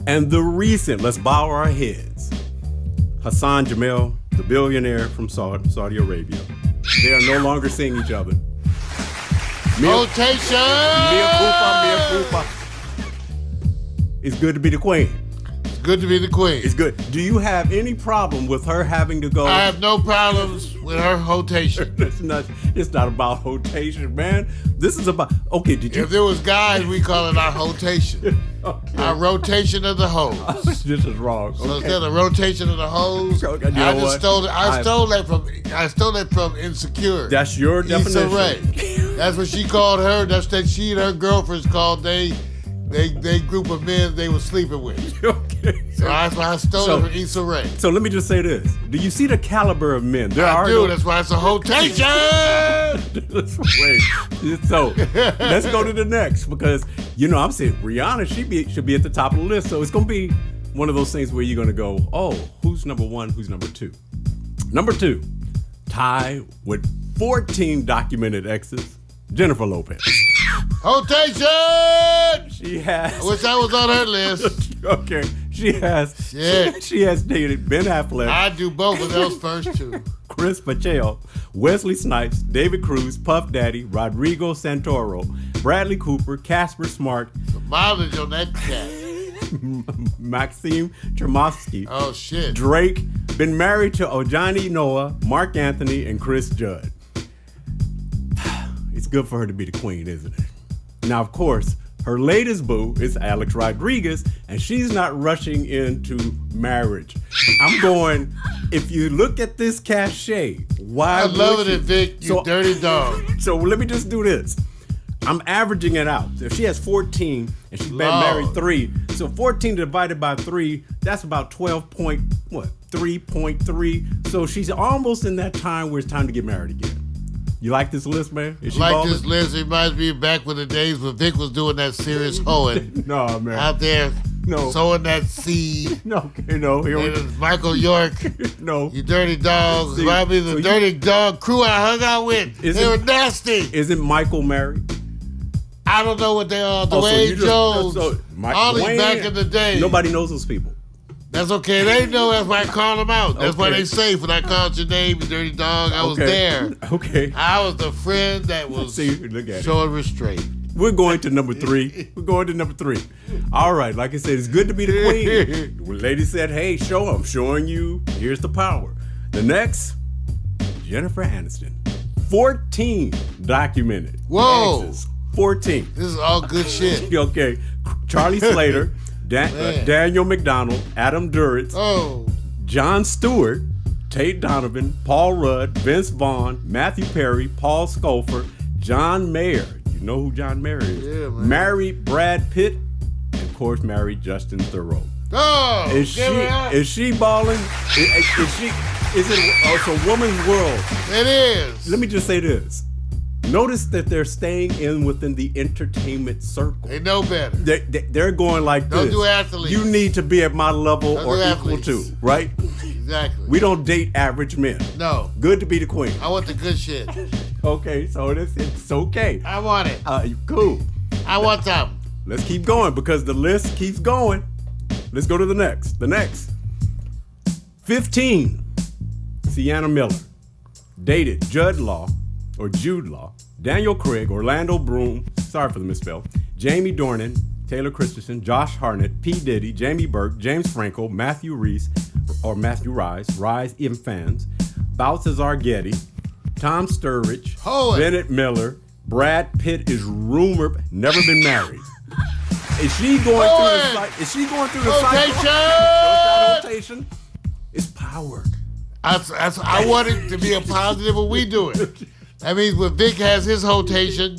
and the recent, let's bow our heads, Hassan Jamil, the billionaire from Saudi Arabia. They are no longer seeing each other. Rotation! Mia Khalifa. It's good to be the queen. It's good to be the queen. It's good. Do you have any problem with her having to go? I have no problems with her rotation. It's not about rotation, man. This is about, okay, did you? If there was guys, we call it our rotation. Okay. Our rotation of the hose. This is wrong. So Okay. instead of rotation of the hose, You know what? stole it. I stole that from Insecure. That's your definition. Issa Rae. That's what she called her. That's that she and her girlfriends called they group of men they were sleeping with. Okay. So that's why I stole it from Issa Rae. So let me just say this. Do you see the caliber of men? I do. That's why it's a rotation. Wait. So let's go to the next, because I'm saying Rihanna should be at the top of the list. So it's gonna be one of those things where you're gonna go, oh, who's number 1? Who's number 2? Number 2, tie with 14 documented exes, Jennifer Lopez. Rotation. She has. I wish I was on her list. Okay. She has. Shit. She has dated Ben Affleck. I do both of those first 2. Chris Pacheco, Wesley Snipes, David Cruz, Puff Daddy, Rodrigo Santoro, Bradley Cooper, Casper Smart, The mileage on that cat. Maxime Chermosky, Oh shit. Drake, been married to Ojani Noah, Mark Anthony, and Chris Judd. It's good for her to be the queen, isn't it? Now, of course, her latest boo is Alex Rodriguez, and she's not rushing into marriage. I'm going, if you look at this cachet, why I love would it, you? Vic, you dirty dog. So let me just do this. I'm averaging it out. If she has 14 and she's been married 3, so 14 divided by 3, that's about 3.3. So she's almost in that time where it's time to get married again. You like this list, man? Is she Like ballin'? this list, it reminds me of back when the days when Vic was doing that serious hoeing No, man. out there, No. sowing that seed. No, okay, no. Here we And go. it's Michael York, No. you dirty dog. See, Remind me of the so you- dirty dog crew I hung out with. Is They it- were nasty. Isn't Michael married? I don't know what they are. Oh, so Dwayne you just- Jones. Only Dwayne- back in the day. Nobody knows those people. That's okay. They know that's why I call them out. That's why Okay. they say when I called your name, you dirty dog, I was Okay. there. Okay. I was the friend that was See, look at it. showing restraint. We're going to number 3. We're going to number 3. All right, like I said, it's good to be the queen. When lady said, hey, I'm showing you. Here's the power. The next, Jennifer Aniston. 14 documented. Whoa. exes. 14. This is all good shit. Okay. Charlie Slater, Man. Daniel McDonald, Adam Duritz, Oh, Jon Stewart, Tate Donovan, Paul Rudd, Vince Vaughn, Matthew Perry, Paul Scolfer, John Mayer. You know who John Mayer is? Yeah, man. Married Brad Pitt, and of course married Justin Theroux. oh, Is give it up. she balling? Is it's a woman's world? It is. Let me just say this. Notice that they're staying in within the entertainment circle. They know better. They're going like Don't this. do athletes. You need to be at my level Don't or do equal athletes. to, right? Exactly. We don't date average men. No, Good to be the queen. I want the good shit. Okay, so it's okay. I want it. Cool. I want some. Let's keep going because the list keeps going. Let's go to the next. The next. 15. Sienna Miller. Dated Jude Law, Daniel Craig, Orlando Bloom, sorry for the misspell, Jamie Dornan, Taylor Christensen, Josh Hartnett, P. Diddy, Jamie Burke, James Franco, Matthew Rise, Infans, Balthazar Getty, Tom Sturridge, Hold it. Bennett Miller, Brad Pitt is rumored never been married. Is she going through the cycle? Rotation. It's power. I want it to be a positive when we do it. That means when Vic has his rotation,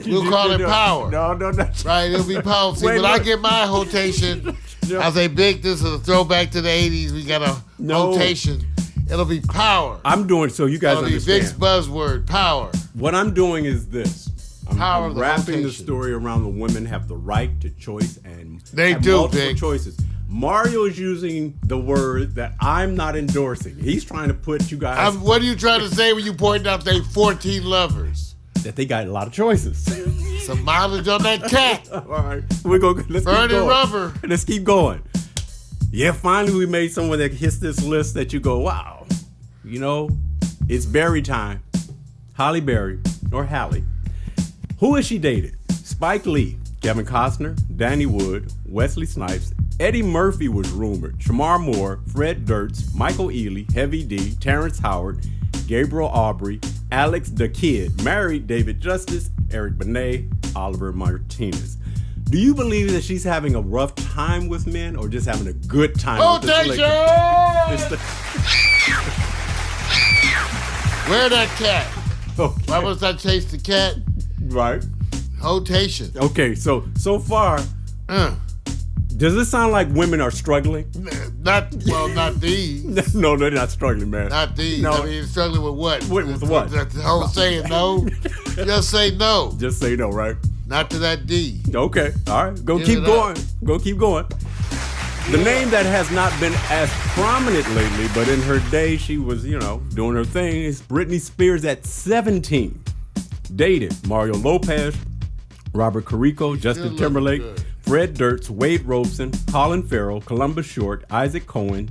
we'll call it power. No, that's Right, it'll be power. See, when I get my rotation, I say, Vic, this is a throwback to the 80s. We got a rotation. It'll be power. I'm doing so you guys It'll be understand. Vic's buzzword, power. What I'm doing is this. Power I'm of the wrapping the rotation. story around the women have the right to choice and They have do, multiple Vic. choices. Mario is using the word that I'm not endorsing. He's trying to put you guys What are you trying to say when you point out they 14 lovers? that they got a lot of choices. Some mileage on that cat. All right, let's Burning keep going. rubber. Let's keep going. Yeah, finally we made someone that hits this list that you go, wow, you know, it's Berry time. Halle Berry or Halle. Who has she dated? Spike Lee, Kevin Costner, Danny Wood, Wesley Snipes, Eddie Murphy was rumored, Shamar Moore, Fred Durst, Michael Ealy, Heavy D, Terrence Howard, Gabriel Aubry, Alex the Kid, married David Justice, Eric Benet, Oliver Martinez. Do you believe that she's having a rough time with men or just having a good time with this lady? Rotation! It's Where that cat? okay. Why must I chase the cat? Right. Rotation. Okay, so far, does it sound like women are struggling? Not these. No, they're not struggling, man. Not these. No. I mean, struggling with what? With what? That's the whole saying no. Just say no. Just say no, right? Not to that D. Okay, all right. Go Give keep it going. up. Go keep going. The name that has not been as prominent lately, but in her day she was, doing her thing, is Britney Spears at 17. Dated Mario Lopez, Robert Carico, Justin look Timberlake, good. Fred Durst, Wade Robson, Colin Farrell, Columbus Short, Isaac Cohen,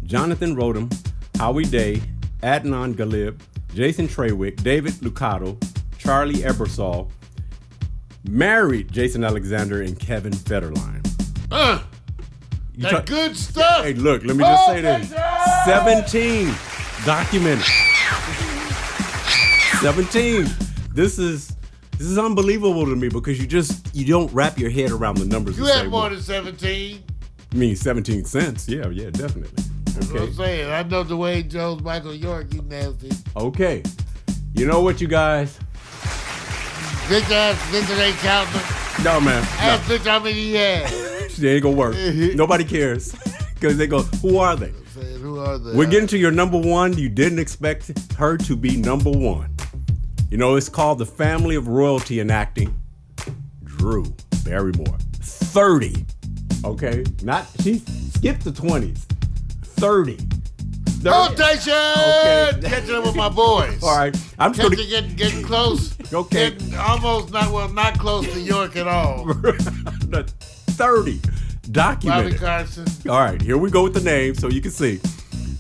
Jonathan Rodham, Howie Day, Adnan Galib, Jason Trawick, David Lucato, Charlie Ebersol, married Jason Alexander and Kevin Federline. That good stuff. Hey, look, let me just say this. 17 documented. 17. This is unbelievable to me because you don't wrap your head around the numbers. You and had say, more well, than 17. I mean 17 cents. Yeah, definitely. That's what Okay. I'm saying. I know Dwayne Jones, Michael York, you nasty. Okay. You know what, you guys? Victor ain't counting them. No, man. Ask Victor how many he had. It ain't gonna work. Nobody cares. Because they go, who are they? Saying, who are they? We're getting to your number one. You didn't expect her to be number one. It's called the family of royalty in acting. Drew Barrymore. 30. Okay? She skipped the 20s. 30. Rotation! Okay. Catching up with my boys. All right. I'm still Getting close. Okay. Almost not close to York at all. 30. Bobby Documented. Carson. All right, here we go with the name so you can see.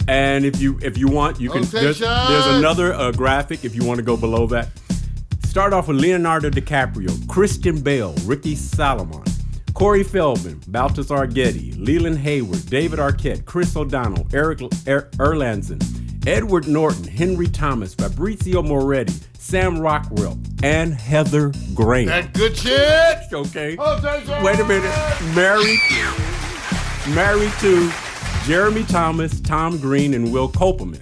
And if you want, you can. There's another graphic if you want to go below that. Start off with Leonardo DiCaprio, Christian Bale, Ricky Salomon, Corey Feldman, Balthazar Getty, Leland Hayward, David Arquette, Chris O'Donnell, Eric Erlandson, Edward Norton, Henry Thomas, Fabrizio Moretti, Sam Rockwell, and Heather Graham. That good shit. Okay. Rotation. Wait a minute. Married to Jeremy Thomas, Tom Green, and Will Kopelman.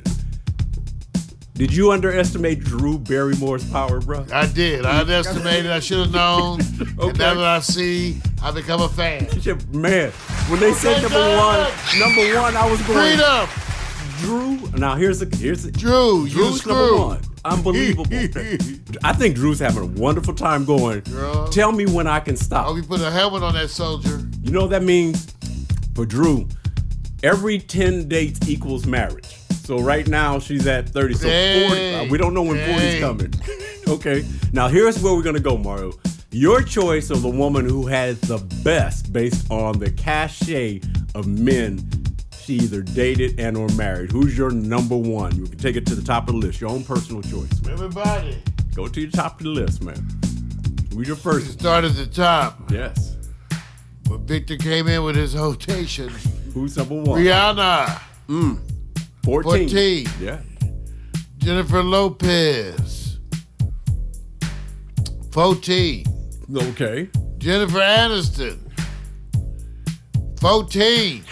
Did you underestimate Drew Barrymore's power, bro? I did. I underestimated. I should have known. And now that I see, I become a fan. Man, when they said number one, I was going. Freedom. Drew. Now here's Drew. You Drew's number screw. one. Unbelievable. I think Drew's having a wonderful time going. Girl. Tell me when I can stop. Oh, we put a helmet on that soldier. You know what that means? For Drew, every 10 dates equals marriage. So right now she's at 30. So 40. We don't know when 40's coming. Okay. Now here's where we're gonna go, Mario. Your choice of the woman who has the best based on the cachet of men she either dated and or married. Who's your number one? You can take it to the top of the list. Your own personal choice, man. Everybody. Go to the top of the list, man. Who's your first? Start at the top. Yes. But Victor came in with his rotation. Who's number one? Rihanna. 14. Yeah. Jennifer Lopez. 14. Okay. Jennifer Aniston. 14.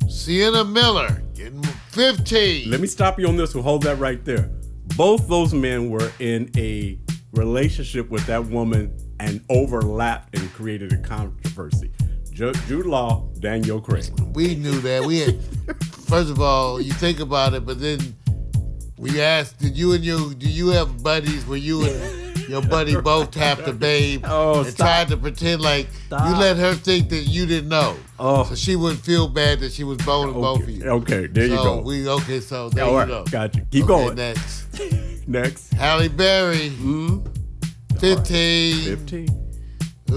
Sienna Miller. Getting 15. Let me stop you on this one. Hold that right there. Both those men were in a relationship with that woman and overlapped and created a controversy. Jude Law, Daniel Craig. We knew that. We had, first of all, you think about it, but then we asked, do you have buddies where you and your buddy both tapped the babe and tried to pretend like you let her think that you didn't know. So she wouldn't feel bad that she was boning both of you. Okay, there you go. So there you go. Gotcha. Keep going. Next. Next. Halle Berry. 15. 15. You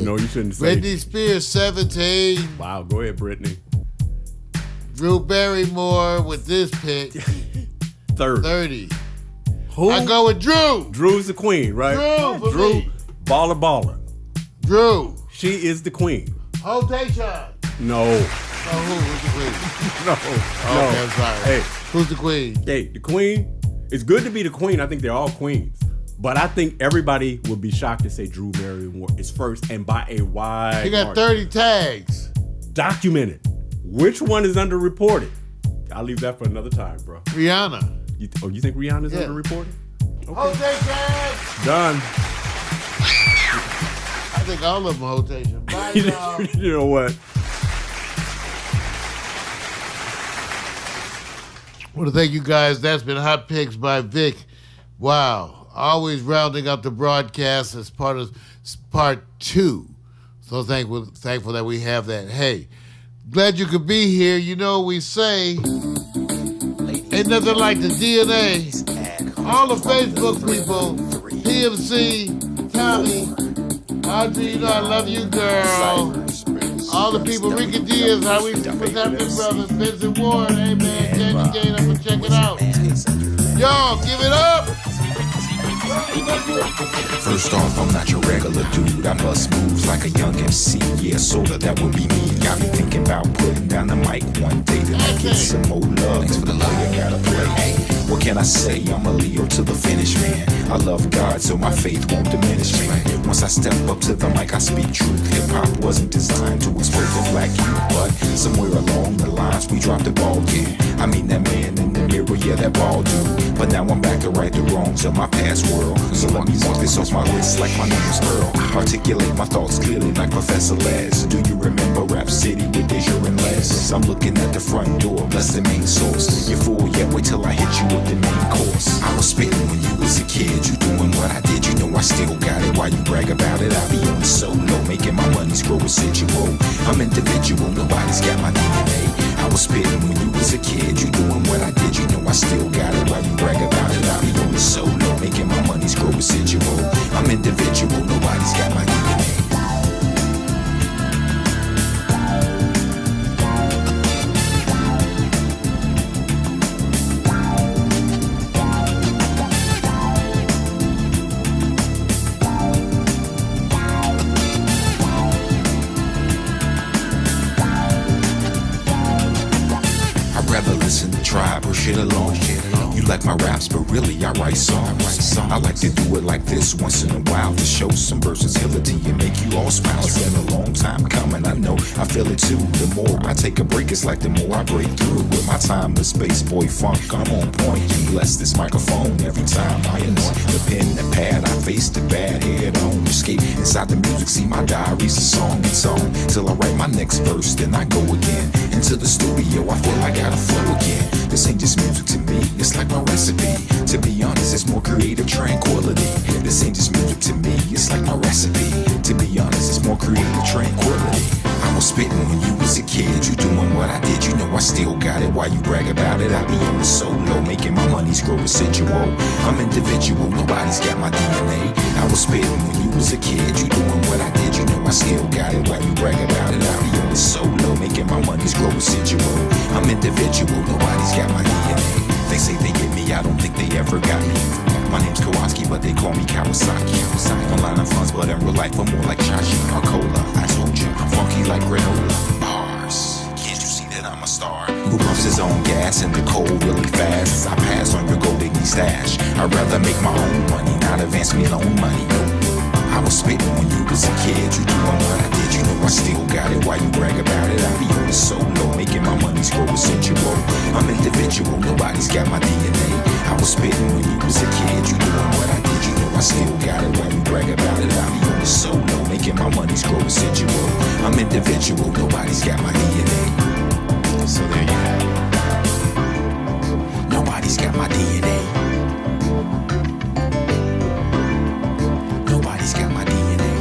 know you shouldn't say. Britney Spears, 17. Wow, go ahead, Britney. Drew Barrymore with this pick. 30. Who? I go with Drew. Drew's the queen, right? Drew. Me. Baller. Drew. She is the queen. Rotation. No. Who's the queen? No. Okay, I'm sorry. Hey. Who's the queen? Hey, the queen. It's good to be the queen. I think they're all queens. But I think everybody would be shocked to say Drew Barrymore is first and by a wide He got margin. 30 tags. Documented. Which one is underreported? I'll leave that for another time, bro. Rihanna. You think Rihanna's underreported? Okay. Done. I think all of them are rotation. Bye, y'all. You know what? I want to thank you guys. That's been Hot Picks by Vic. Wow. Always rounding up the broadcast as part 2. So thankful that we have that. Hey, glad you could be here. You know we say, ain't nothing like the DNA. All the Facebook people, PMC, Tommy, Audrey, you know I love you, girl. All the people, Ricky Diaz, how we Perceptive Brothers, Vincent Ward, hey man, Candy Jane, I'm gonna check it out. Y'all, give it up! First off, I'm not your regular dude. I bust moves like a young MC. Yeah, sorta, that would be me. Got me thinking about putting down the mic one day to get some more love. Thanks for the love you gotta play. Hey, what can I say? I'm a Leo to the finish, man. I love God, so my faith won't diminish, man. Once I step up to the mic, I speak truth. Hip-hop wasn't designed to expose the black youth, but somewhere along the lines, we dropped the ball, yeah. I mean, that man in the mirror, yeah, that ball dude. But now I'm back to right the wrongs of my past world. So let me walk this off my list like my name's Earl. Articulate my thoughts clearly like Professor Les. Do you remember Rap City with Deja and Les? I'm looking at the front door, bless the main source. You fool, yeah, wait till I hit you with the main course. I was spitting when you was a kid, you doing what I did, you know I still got it. Why you brag about it? I be on the solo, making my money's grow residual. I'm individual, nobody's got my DNA. I I was spitting when you was a kid. You doing what I did, you know I still got it. Why you brag about it? I be on the solo, making my money's grow residual. I'm individual, nobody's got my DNA. Listen to Tribe or shit alone. You like my raps, but really I write songs. I like to do it like this once in a while to show some versatility and make you all smile. It's been a long time coming, I know, I feel it too. The more I take a break, it's like the more I break through. With my timeless bass boy funk, I'm on point. You bless this microphone every time I anoint the pen, the pad. I face the bad head on. Escape inside the music, see my diary's a song. It's on till I write my next verse, then I go again into the studio. I feel I gotta flow again. This ain't just music to me, it's like my recipe. To be honest, it's more creative tranquility. This ain't just music to me, it's like my recipe. To be honest, it's more creative tranquility. I was spitting when you was a kid. You doing what I did, you know I still got it. Why you brag about it? I be on the solo, making my money's grow residual. I'm individual, nobody's got my DNA. I was spitting when you was a kid. You doing what I did, you know I still got it. Why you brag about it? I be on the solo, making my money's grow residual. I'm individual, nobody's got my DNA. They say they get me, I don't think they ever got me. My name's Kowalski, but they call me Kawasaki. Online I'm funds, but in real life I'm more like Chachi or Cola. I told you, I'm funky like granola. Bars, can't you see that I'm a star? Who pumps his own gas in the cold really fast? As I pass on your gold digging stash. I'd rather make my own money, not advance me loan money. Nope. I was spitting when you was a kid. You doing what I did, you know I still got it. Why you brag about it? I be on the solo, making my money's grow residual. I'm individual, nobody's got my DNA. I was spitting when you was a kid. You doing what I did, you know I still got it. Why you brag about it? I be on the solo, making my money's grow residual. I'm individual, nobody's got my DNA. So there you have it. Nobody's got my DNA. Nobody's got my DNA.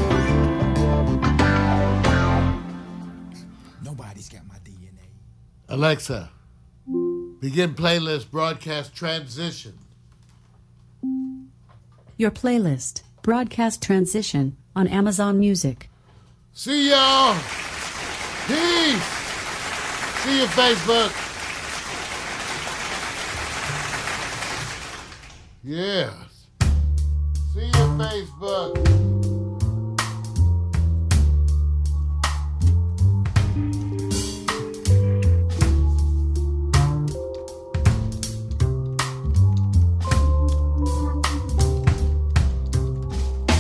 Nobody's got my DNA. Alexa, begin playlist broadcast transition. Your playlist, Broadcast Transition, on Amazon Music. See y'all. Peace. See you, Facebook. Yes. See you, Facebook.